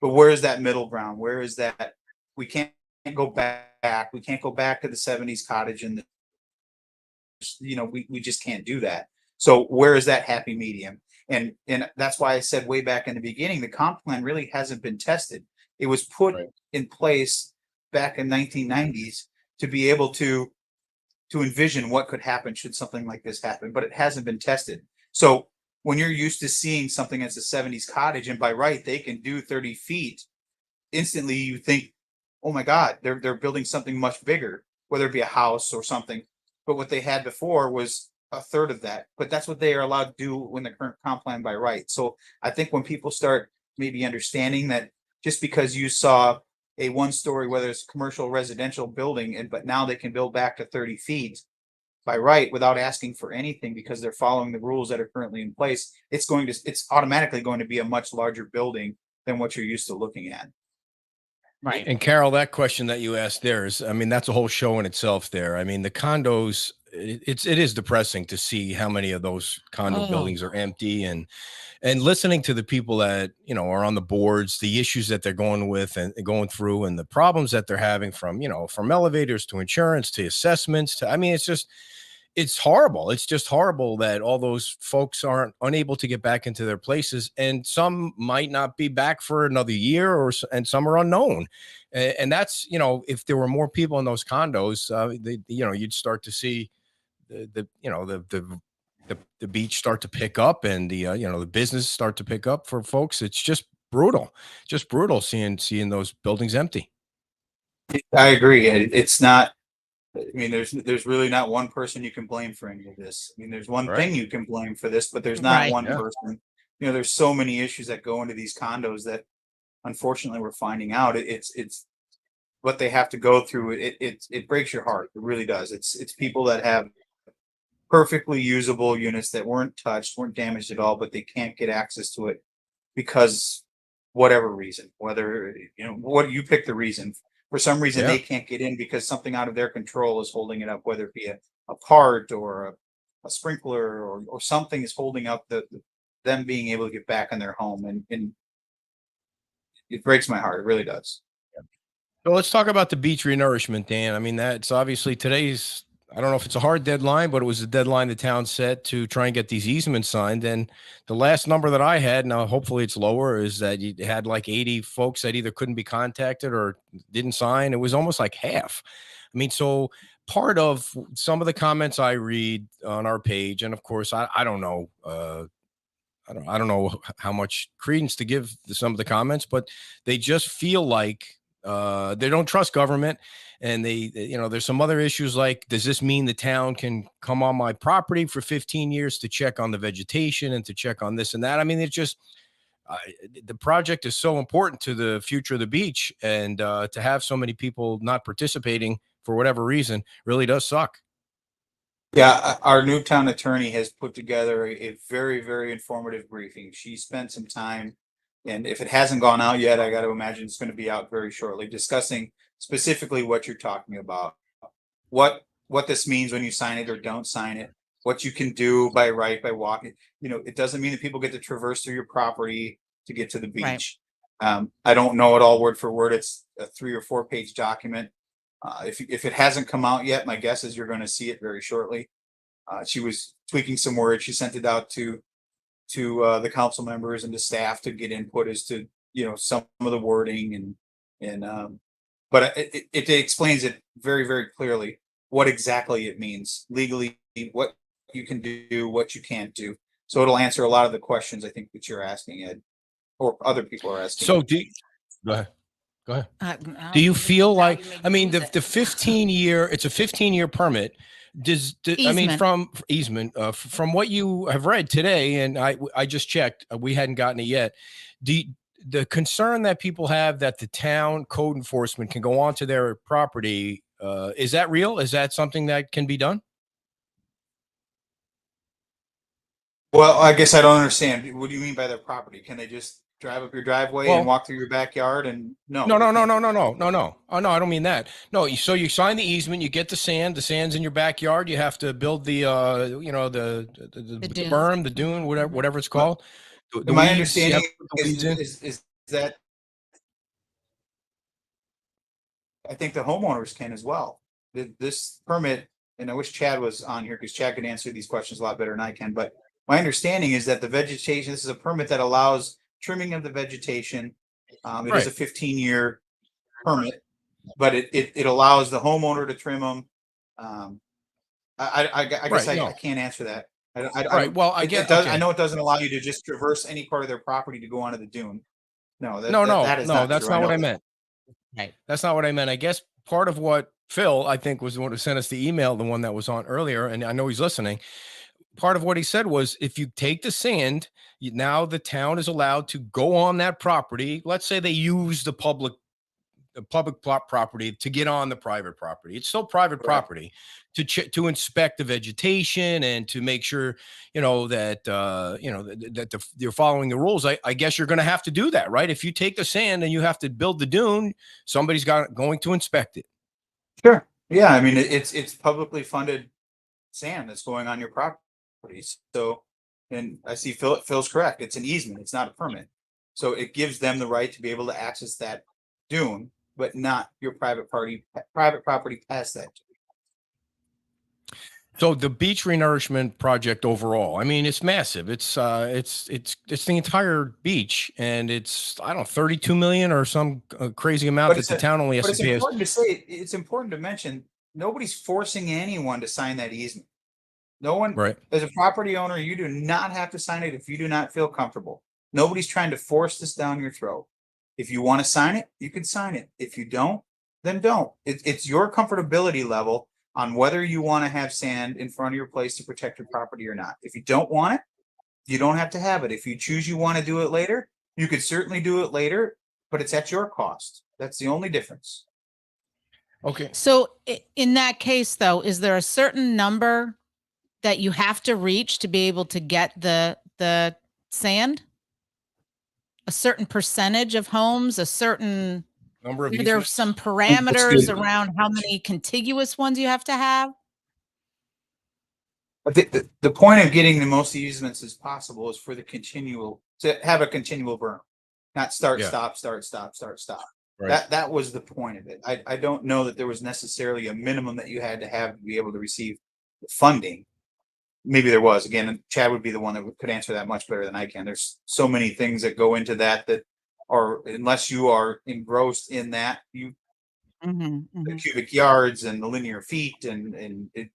But where is that middle ground? Where is that? We can't go back. We can't go back to the 70s cottage, and we just can't do that. So where is that happy medium? And that's why I said way back in the beginning, the comp plan really hasn't been tested. It was put Right. in place back in 1990s to be able to envision what could happen should something like this happen, but it hasn't been tested. So when you're used to seeing something as a 70s cottage, and by right they can do 30 feet, instantly you think, oh my God, they're building something much bigger, whether it be a house or something. But what they had before was a third of that. But that's what they are allowed to do in the current comp plan by right. So I think when people start maybe understanding that just because you saw a one-story, whether it's commercial residential building, but now they can build back to 30 feet by right without asking for anything because they're following the rules that are currently in place, it's automatically going to be a much larger building than what you're used to looking at. Right. And Carol, that question that you asked there is, I mean, that's a whole show in itself there. I mean, the condos, it is depressing to see how many of those condo Oh. buildings are empty, and listening to the people that, are on the boards, the issues that they're going with and going through, and the problems that they're having from elevators to insurance to assessments to, I mean, it's horrible. It's just horrible that all those folks aren't unable to get back into their places, and some might not be back for another year, and some are unknown. And that's, if there were more people in those condos, you'd start to see the beach start to pick up, and the business start to pick up for folks. It's just brutal seeing those buildings empty. I agree. It's not. I mean, there's really not one person you can blame for any of this. I mean, there's one Right. thing you can blame for this, but there's not Right. one Yeah. person. There's so many issues that go into these condos that, unfortunately, we're finding out. It's what they have to go through. It breaks your heart. It really does. It's people that have perfectly usable units that weren't touched, weren't damaged at all, but they can't get access to it because whatever reason, whether what you pick the reason. For some reason, Yeah. they can't get in because something out of their control is holding it up, whether it be a part or a sprinkler or something is holding up them being able to get back in their home. And it breaks my heart. It really does. So let's talk about the beach renourishment, Dan. I mean, that's obviously today's, I don't know if it's a hard deadline, but it was a deadline the town set to try and get these easements signed. And the last number that I had, now hopefully it's lower, is that you had like 80 folks that either couldn't be contacted or didn't sign. It was almost like half. I mean, so part of some of the comments I read on our page, and of course, I don't know, I don't know how much credence to give to some of the comments, but they just feel like they don't trust government. And there's some other issues like, does this mean the town can come on my property for 15 years to check on the vegetation and to check on this and that? I mean, it's just, the project is so important to the future of the beach, and to have so many people not participating for whatever reason really does suck. Yeah, our new town attorney has put together a very, very informative briefing. She spent some time, and if it hasn't gone out yet, I got to imagine it's going to be out very shortly, discussing specifically what you're talking about, what this means when you sign it or don't sign it, what you can do by right by walking. It doesn't mean that people get to traverse through your property to get to the Right. beach. I don't know it all word for word. It's a 3 or 4 page document. If it hasn't come out yet, my guess is you're going to see it very shortly. She was tweaking some words. She sent it out to the council members and the staff to get input as to some of the wording but it explains it very, very clearly what exactly it means legally, what you can do, what you can't do. So it'll answer a lot of the questions I think that you're asking, Ed, or other people are asking. So go ahead. Go ahead. Now Do you feel now like, you made I me mean, lose the it. 15-year, it's a 15-year permit. I mean, Easement. from easement, from what you have read today, and I just checked, we hadn't gotten it yet. The concern that people have that the town code enforcement can go onto their property, is that real? Is that something that can be done? Well, I guess I don't understand. What do you mean by their property? Can they just drive up your driveway and Well, walk through your backyard? And no, no, they no, no, can't no, do no, that. no, no, no. Oh, no, I don't mean that. No, so you sign the easement, you get the sand. The sand's in your backyard. You have to build the, the dune. berm, the dune, Mhm. whatever it's Well, called. The my weeds, you have understanding to put the weeds in. is that I think the homeowners can as well. This permit, and I wish Chad was on here because Chad can answer these questions a lot better than I can. But my understanding is that the vegetation, this is a permit that allows trimming of the vegetation. It is a Right. 15-year permit, but it allows the homeowner to trim them. I guess Right. I No. can't answer that. I Right. don't. Well, I It get, does. I okay. know it doesn't allow you to just traverse any part of their property to go onto the dune. No, No, that is no, not that's true. I not what know I that. meant. Right. That's not what I meant. I guess part of what Phil, I think, was the one who sent us the email, the one that was on earlier, and I know he's listening. Part of what he said was, if you take the sand, now the town is allowed to go on that property. Let's say they use the public plot property to get on the private property. It's still private Correct. property to inspect the vegetation and to make sure, that, you're following the rules. I guess you're going to have to do that, right? If you take the sand and you have to build the dune, somebody's going to inspect it. Sure. Yeah, I mean it's publicly funded sand that's going on your properties. So, and I see Phil's correct. It's an easement. It's not a permit. So it gives them the right to be able to access that dune, but not your private property past that. So the beach renourishment project overall, I mean, it's massive. It's the entire beach, and it's, I don't know, 32 million or some crazy amount But that the town only has but to it's pay us. important to say. It's important to mention nobody's forcing anyone to sign that easement. No one, Right. as a property owner, you do not have to sign it if you do not feel comfortable. Nobody's trying to force this down your throat. If you want to sign it, you can sign it. If you don't, then don't. It's your comfortability level on whether you want to have sand in front of your place to protect your property or not. If you don't want it, you don't have to have it. If you choose you want to do it later, you could certainly do it later, but it's at your cost. That's the only difference. Okay. So in that case, though, is there a certain number that you have to reach to be able to get the sand? A certain percentage of homes, a certain, Number of are there easements? some That's parameters good. around how many contiguous ones you have to have? I think the point of getting the most easements as possible is for to have a continual burn, not start, Yeah. stop, start, stop, start, stop. Right. That was the point of it. I don't know that there was necessarily a minimum that you had to have to be able to receive the funding. Maybe there was. Again, Chad would be the one that could answer that much better than I can. There's so many things that go into that are, unless you are engrossed in that, the cubic yards and the linear feet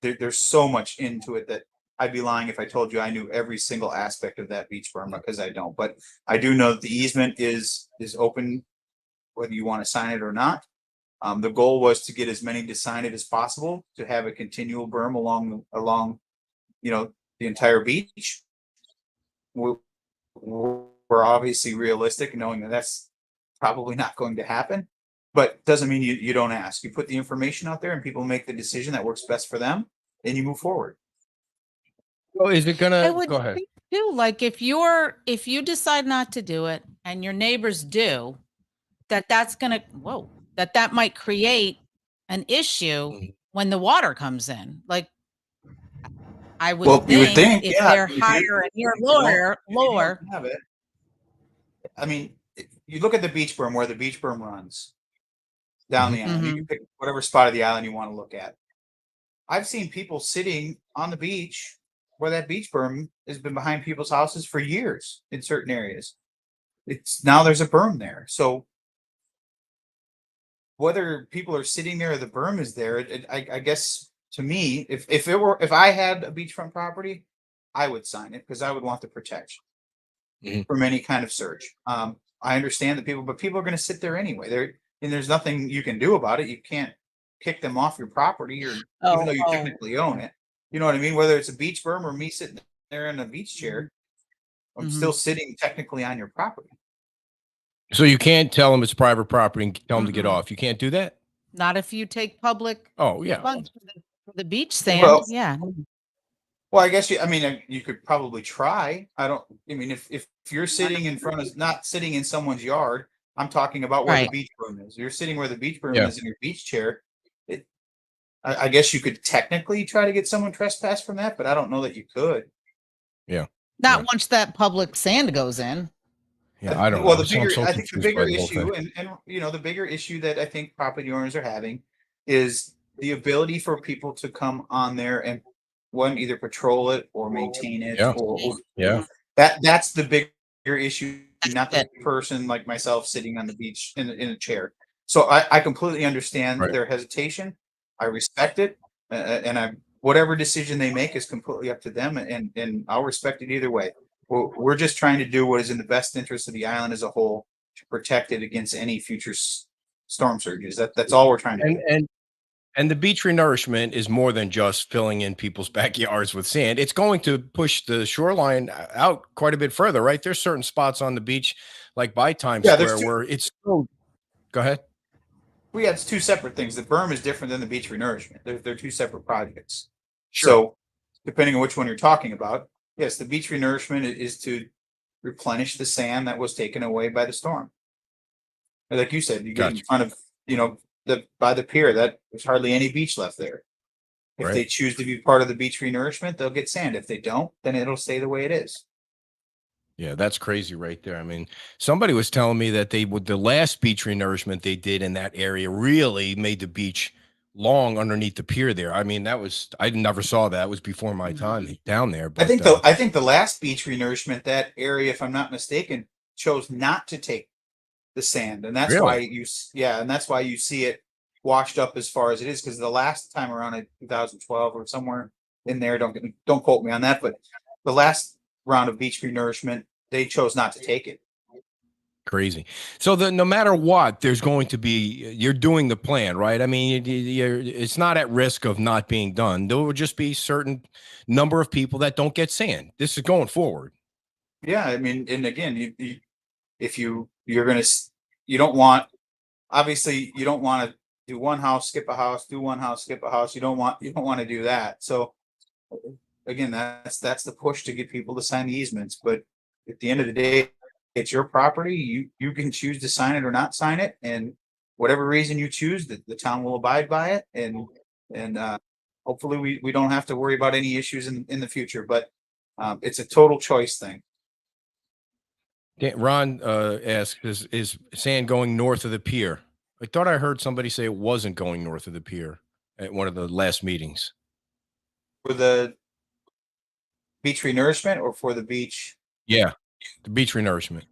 there's so much into it that I'd be lying if I told you I knew every single aspect of that beach berm, because I don't. But I do know that the easement is open whether you want to sign it or not. The goal was to get as many to sign it as possible, to have a continual berm along the entire beach. We're we're obviously realistic, knowing that that's probably not going to happen. But doesn't mean you don't ask. You put the information out there, and people make the decision that works best for them, and you move forward. So is it I gonna would go ahead? think too, like if you decide not to do it and your neighbors do, that's gonna that might create an issue Mhm. when the water comes in. Like I would Well, you would think think, if yeah, they're if you- higher and you're if you don't- lower, if you don't lower. have it. I mean, you look at the beach berm, where the beach berm runs down the island. You can pick whatever spot of the island you want to look at. I've seen people sitting on the beach where that beach berm has been behind people's houses for years in certain areas. It's now there's a berm there. So whether people are sitting there or the berm is there, I guess to me, if I had a beachfront property, I would sign it because I would want the protection Mhm. from any kind of surge. I understand that people are going to sit there anyway. And there's nothing you can do about it. You can't kick them off your property, or even though you technically own it. You know what I mean? Whether it's a beach berm or me sitting there in a beach chair, I'm still sitting technically on your property. So you can't tell them it's private property and tell them to get Mm-mm. off. You can't do that. Not if you take public Oh yeah. funds for the beach sand. Well- Yeah. Well, I guess you could probably try. I mean, if you're sitting in front of, not sitting in someone's yard, I'm talking about where the Right. beach berm is. You're sitting where the beach berm Yeah. is in your beach chair. I guess you could technically try to get someone trespassed from that, but I don't know that you could. Not Yeah. once that public sand goes in. Yeah, I don't Well, know. the So I'm bigger, so I think the confused by bigger the whole issue, thing. and the bigger issue that I think property owners are having is the ability for people to come on there and either patrol it or maintain it, Yeah. or Yeah. that's the bigger issue, not the person like myself sitting on the beach in a chair. So I completely understand Right. their hesitation. I respect it, and whatever decision they make is completely up to them, and I'll respect it either way. We're just trying to do what is in the best interest of the island as a whole, to protect it against any future storm surges. That's all we're trying to do. And the beach renourishment is more than just filling in people's backyards with sand. It's going to push the shoreline out quite a bit further, right? There's certain spots on the beach, like by Times Yeah, there's Square, where it's so. Go ahead. We have two separate things. The berm is different than the beach renourishment. They're two separate projects. Sure. So depending on which one you're talking about, yes, the beach renourishment is to replenish the sand that was taken away by the storm. Like you said, you get in Gotcha. front of, by the pier, that there's hardly any beach left there. If Right. they choose to be part of the beach renourishment, they'll get sand. If they don't, then it'll stay the way it is. Yeah, that's crazy right there. I mean, somebody was telling me that the last beach renourishment they did in that area really made the beach long underneath the pier there. I mean, I never saw that. It was before my time down there. But I think the last beach renourishment, that area, if I'm not mistaken, chose not to take the sand, and that's why that's why you see it washed up as far as it is. Because the last time around in 2012 or somewhere in there, don't quote me on that, but the last round of beach renourishment, they chose not to take it. crazy. So no matter what, there's going to be, you're doing the plan, right? I mean, it's not at risk of not being done. There will just be certain number of people that don't get sand. This is going forward. Yeah, I mean, and again, if you're gonna, you don't want, obviously, you don't want to do one house, skip a house, do one house, skip a house. You don't want to do that. So again, that's the push to get people to sign the easements. But at the end of the day, it's your property. You can choose to sign it or not sign it, and whatever reason you choose, the town will abide by it, and hopefully we don't have to worry about any issues in the future. But it's a total choice thing. Ron asked, is sand going north of the pier? I thought I heard somebody say it wasn't going north of the pier at one of the last meetings. For the beach renourishment or for the beach? Yeah, the beach renourishment.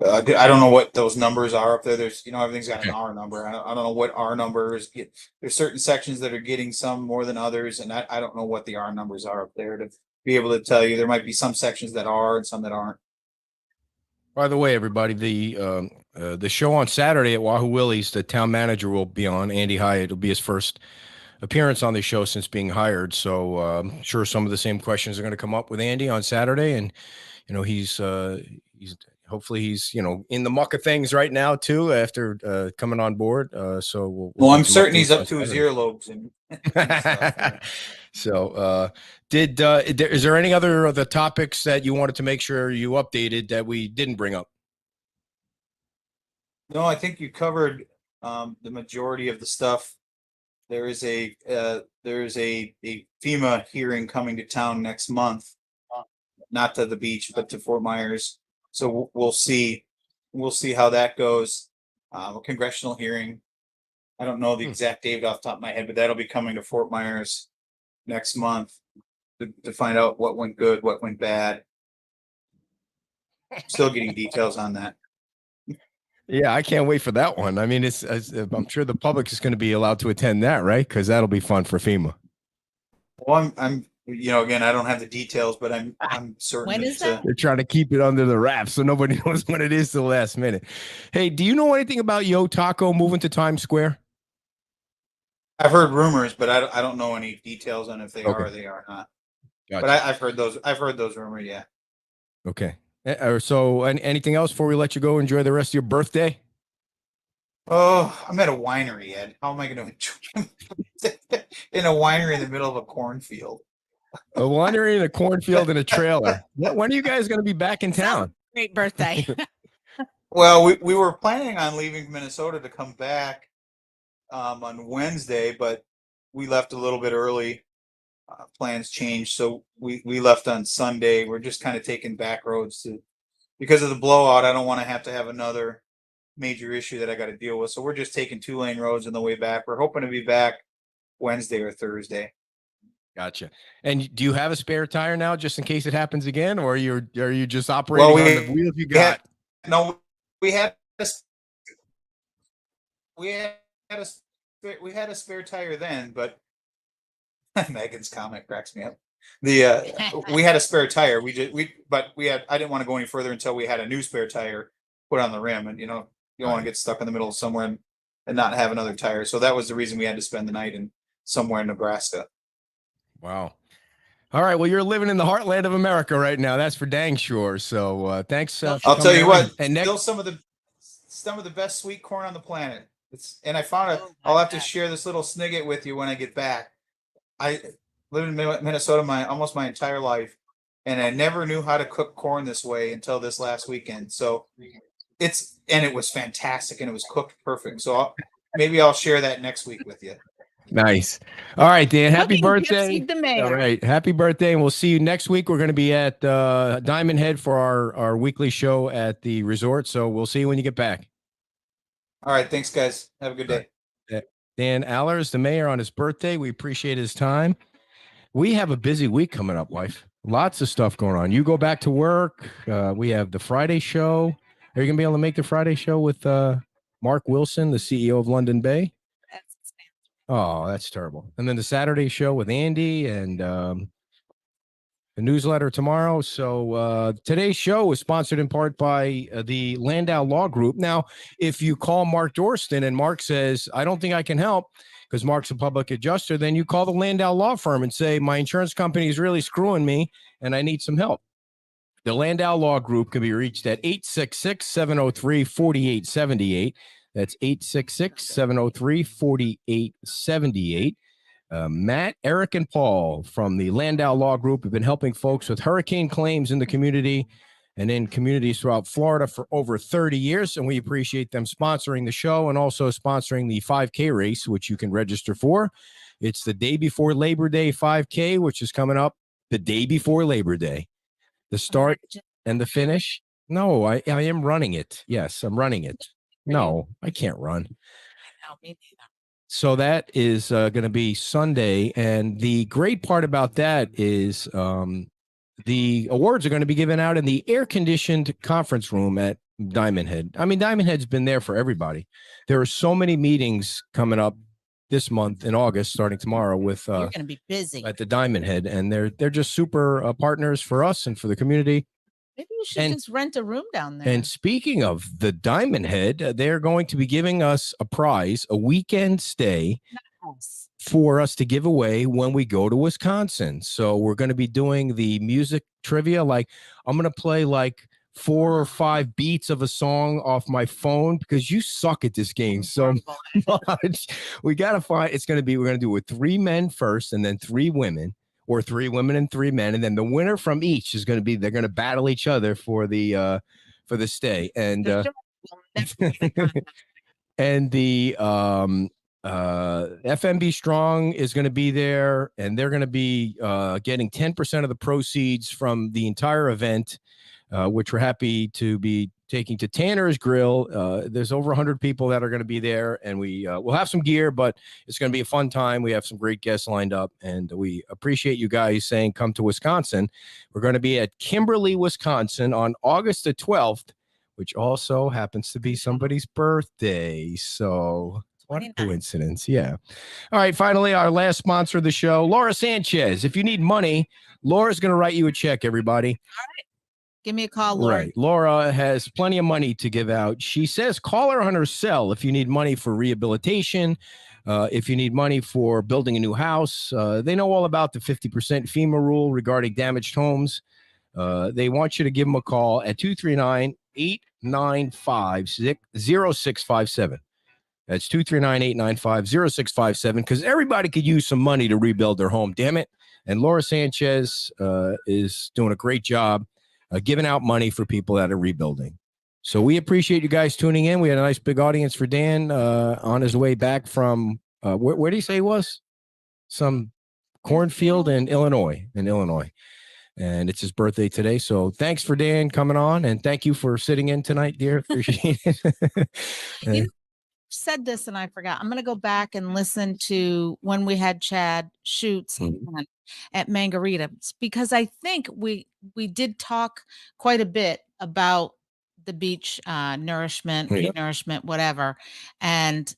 I don't know what those numbers are up there. There's, everything's got an R number. I don't know what R numbers get. There's certain sections that are getting some more than others, and I don't know what the R numbers are up there to be able to tell you. There might be some sections that are and some that aren't. By the way, everybody, the show on Saturday at Wahoo Willie's, the town manager will be on, Andy Hyatt. It'll be his first appearance on the show since being hired. So I'm sure some of the same questions are going to come up with Andy on Saturday. And he's hopefully he's in the muck of things right now too after coming on board. So Well, I'm get some certain he's updates up to his on earlobes and stuff. Saturday. So is there any other of the topics that you wanted to make sure you updated that we didn't bring up? No, I think you covered the majority of the stuff. There is a FEMA hearing coming to town next month, not to the beach, but to Fort Myers. So we'll see how that goes. A congressional hearing. I don't know the exact date off the top of my head, but that'll be coming to Fort Myers next month to find out what went good, what went bad. Still getting details on that. Yeah, I can't wait for that one. I mean, I'm sure the public is going to be allowed to attend that, right? Because that'll be fun for FEMA. Well, I'm again, I don't have the details, but I'm certain. When is that? They're trying to keep it under the wraps so nobody knows what it is till the last minute. Hey, do you know anything about Yo Taco moving to Times Square? I've heard rumors, but I don't know any details on if they are or they are not. Gotcha. But I've heard those rumors. Yeah. Okay. So anything else before we let you go? Enjoy the rest of your birthday. Oh, I'm at a winery, Ed. How am I going to enjoy in a winery in the middle of a cornfield? A winery in a cornfield in a trailer. When are you guys going to be back in town? Great birthday. Well, we were planning on leaving Minnesota to come back on Wednesday, but we left a little bit early. Plans changed, so we left on Sunday. We're just kind of taking back roads because of the blowout. I don't want to have another major issue that I got to deal with. So we're just taking 2-lane roads on the way back. We're hoping to be back Wednesday or Thursday. Gotcha. And do you have a spare tire now, just in case it happens again, or are you just operating on the wheels you got? We had a spare tire then, but Megan's comment cracks me up. We had a spare tire. I didn't want to go any further until we had a new spare tire put on the rim, and you don't want to get stuck in the middle of somewhere and not have another tire. So that was the reason we had to spend the night somewhere in Nebraska. Wow. All right. Well, you're living in the heartland of America right now. That's for dang sure. So thanks. I'll tell you what. And still some of the best sweet corn on the planet. I found I'll have to share this little snigget with you when I get back. I lived in Minnesota almost my entire life, and I never knew how to cook corn this way until this last weekend. So it was fantastic, and it was cooked perfect. So maybe I'll share that next week with you. Nice. All right, Dan. Happy birthday. The mayor. All right. Happy birthday. And we'll see you next week. We're going to be at Diamond Head for our weekly show at the resort. So we'll see you when you get back. All right. Thanks, guys. Have a good day. Dan Allers, the mayor, on his birthday. We appreciate his time. We have a busy week coming up, wife. Lots of stuff going on. You go back to work. We have the Friday show. Are you going to be able to make the Friday show with Mark Wilson, the CEO of London Bay? Oh, that's terrible. And then the Saturday show with Andy and the newsletter tomorrow. So today's show is sponsored in part by the Landau Law Group. Now, if you call Mark Dorston and Mark says, I don't think I can help because Mark's a public adjuster, then you call the Landau Law Firm and say, my insurance company is really screwing me and I need some help. The Landau Law Group can be reached at 866-703-4878. That's 866-703-4878. Matt, Eric, and Paul from the Landau Law Group have been helping folks with hurricane claims in the community and in communities throughout Florida for over 30 years. And we appreciate them sponsoring the show and also sponsoring the 5K race, which you can register for. It's the day before Labor Day 5K, which is coming up the day before Labor Day. The start and the finish. No, I am running it. Yes, I'm running it. No, I can't run. So that is going to be Sunday. And the great part about that is the awards are going to be given out in the air-conditioned conference room at Diamond Head. I mean, Diamond Head's been there for everybody. There are so many meetings coming up this month in August, starting tomorrow with You're going to be busy at the Diamond Head. And they're just super partners for us and for the community. Maybe you should just rent a room down there. And speaking of the Diamond Head, they're going to be giving us a prize, a weekend stay for us to give away when we go to Wisconsin. So we're going to be doing the music trivia. Like I'm going to play like 4 or 5 beats of a song off my phone because you suck at this game so much. We got to find, we're going to do it with 3 men first and then 3 women, or 3 women and 3 men. And then the winner from each is going to be, they're going to battle each other for the stay. And, and the, FMB Strong is going to be there, and they're going to be getting 10% of the proceeds from the entire event, which we're happy to be taking to Tanner's Grill. There's over 100 people that are going to be there, and we'll have some gear, but it's going to be a fun time. We have some great guests lined up, and we appreciate you guys saying come to Wisconsin. We're going to be at Kimberly, Wisconsin on August the 12th, which also happens to be somebody's birthday. So what a coincidence. Yeah. All right. Finally, our last sponsor of the show, Laura Sanchez. If you need money, Laura's going to write you a check, everybody. All right. Give me a call, Laura. Right. Laura has plenty of money to give out. She says call her on her cell if you need money for rehabilitation, if you need money for building a new house. They know all about the 50% FEMA rule regarding damaged homes. They want you to give them a call at 239-895-0657. That's 239-895-0657, because everybody could use some money to rebuild their home, damn it. And Laura Sanchez is doing a great job giving out money for people that are rebuilding. So we appreciate you guys tuning in. We had a nice big audience for Dan on his way back from, where did he say he was? Some cornfield in Illinois. And it's his birthday today. So thanks for Dan coming on, and thank you for sitting in tonight, dear. Appreciate it. Said this and I forgot. I'm going to go back and listen to when we had Chad Schutz at Margarita, because I think we did talk quite a bit about the beach nourishment, renourishment, whatever, and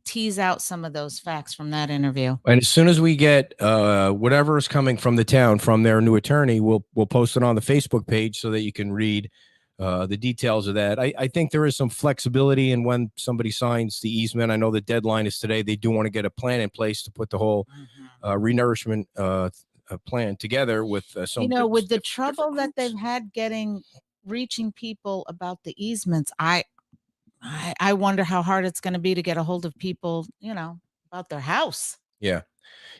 tease out some of those facts from that interview. And as soon as we get whatever is coming from the town from their new attorney, we'll post it on the Facebook page so that you can read the details of that. I think there is some flexibility in when somebody signs the easement. I know the deadline is today. They do want to get a plan in place to put the whole renourishment plan together with some. With the trouble that they've had reaching people about the easements, I wonder how hard it's going to be to get a hold of people, about their house. Yeah.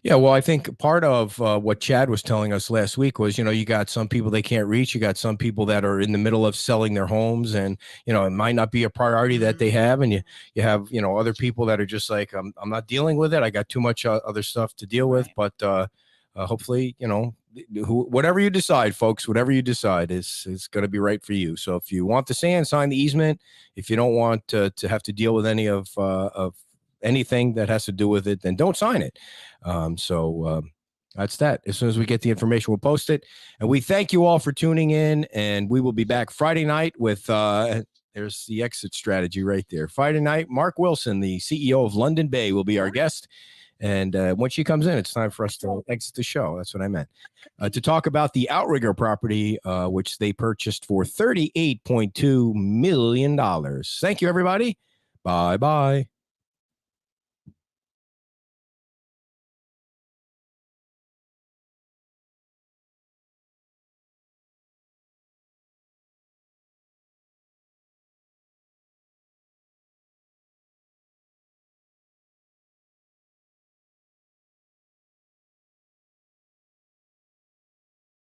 Yeah, well, I think part of what Chad was telling us last week was, you got some people they can't reach. You got some people that are in the middle of selling their homes, and, it might not be a priority that they have. And you have, other people that are just like, I'm not dealing with it. I got too much other stuff to deal with. But hopefully, whatever you decide, folks, whatever you decide is going to be right for you. So if you want the sand, sign the easement. If you don't want to have to deal with any of anything that has to do with it, then don't sign it. That's that. As soon as we get the information, we'll post it. And we thank you all for tuning in, and we will be back Friday night with there's the exit strategy right there. Friday night, Mark Wilson, the CEO of London Bay, will be our guest. And when she comes in, it's time for us to exit the show. That's what I meant. To talk about the Outrigger property, which they purchased for $38.2 million. Thank you, everybody. Bye-bye.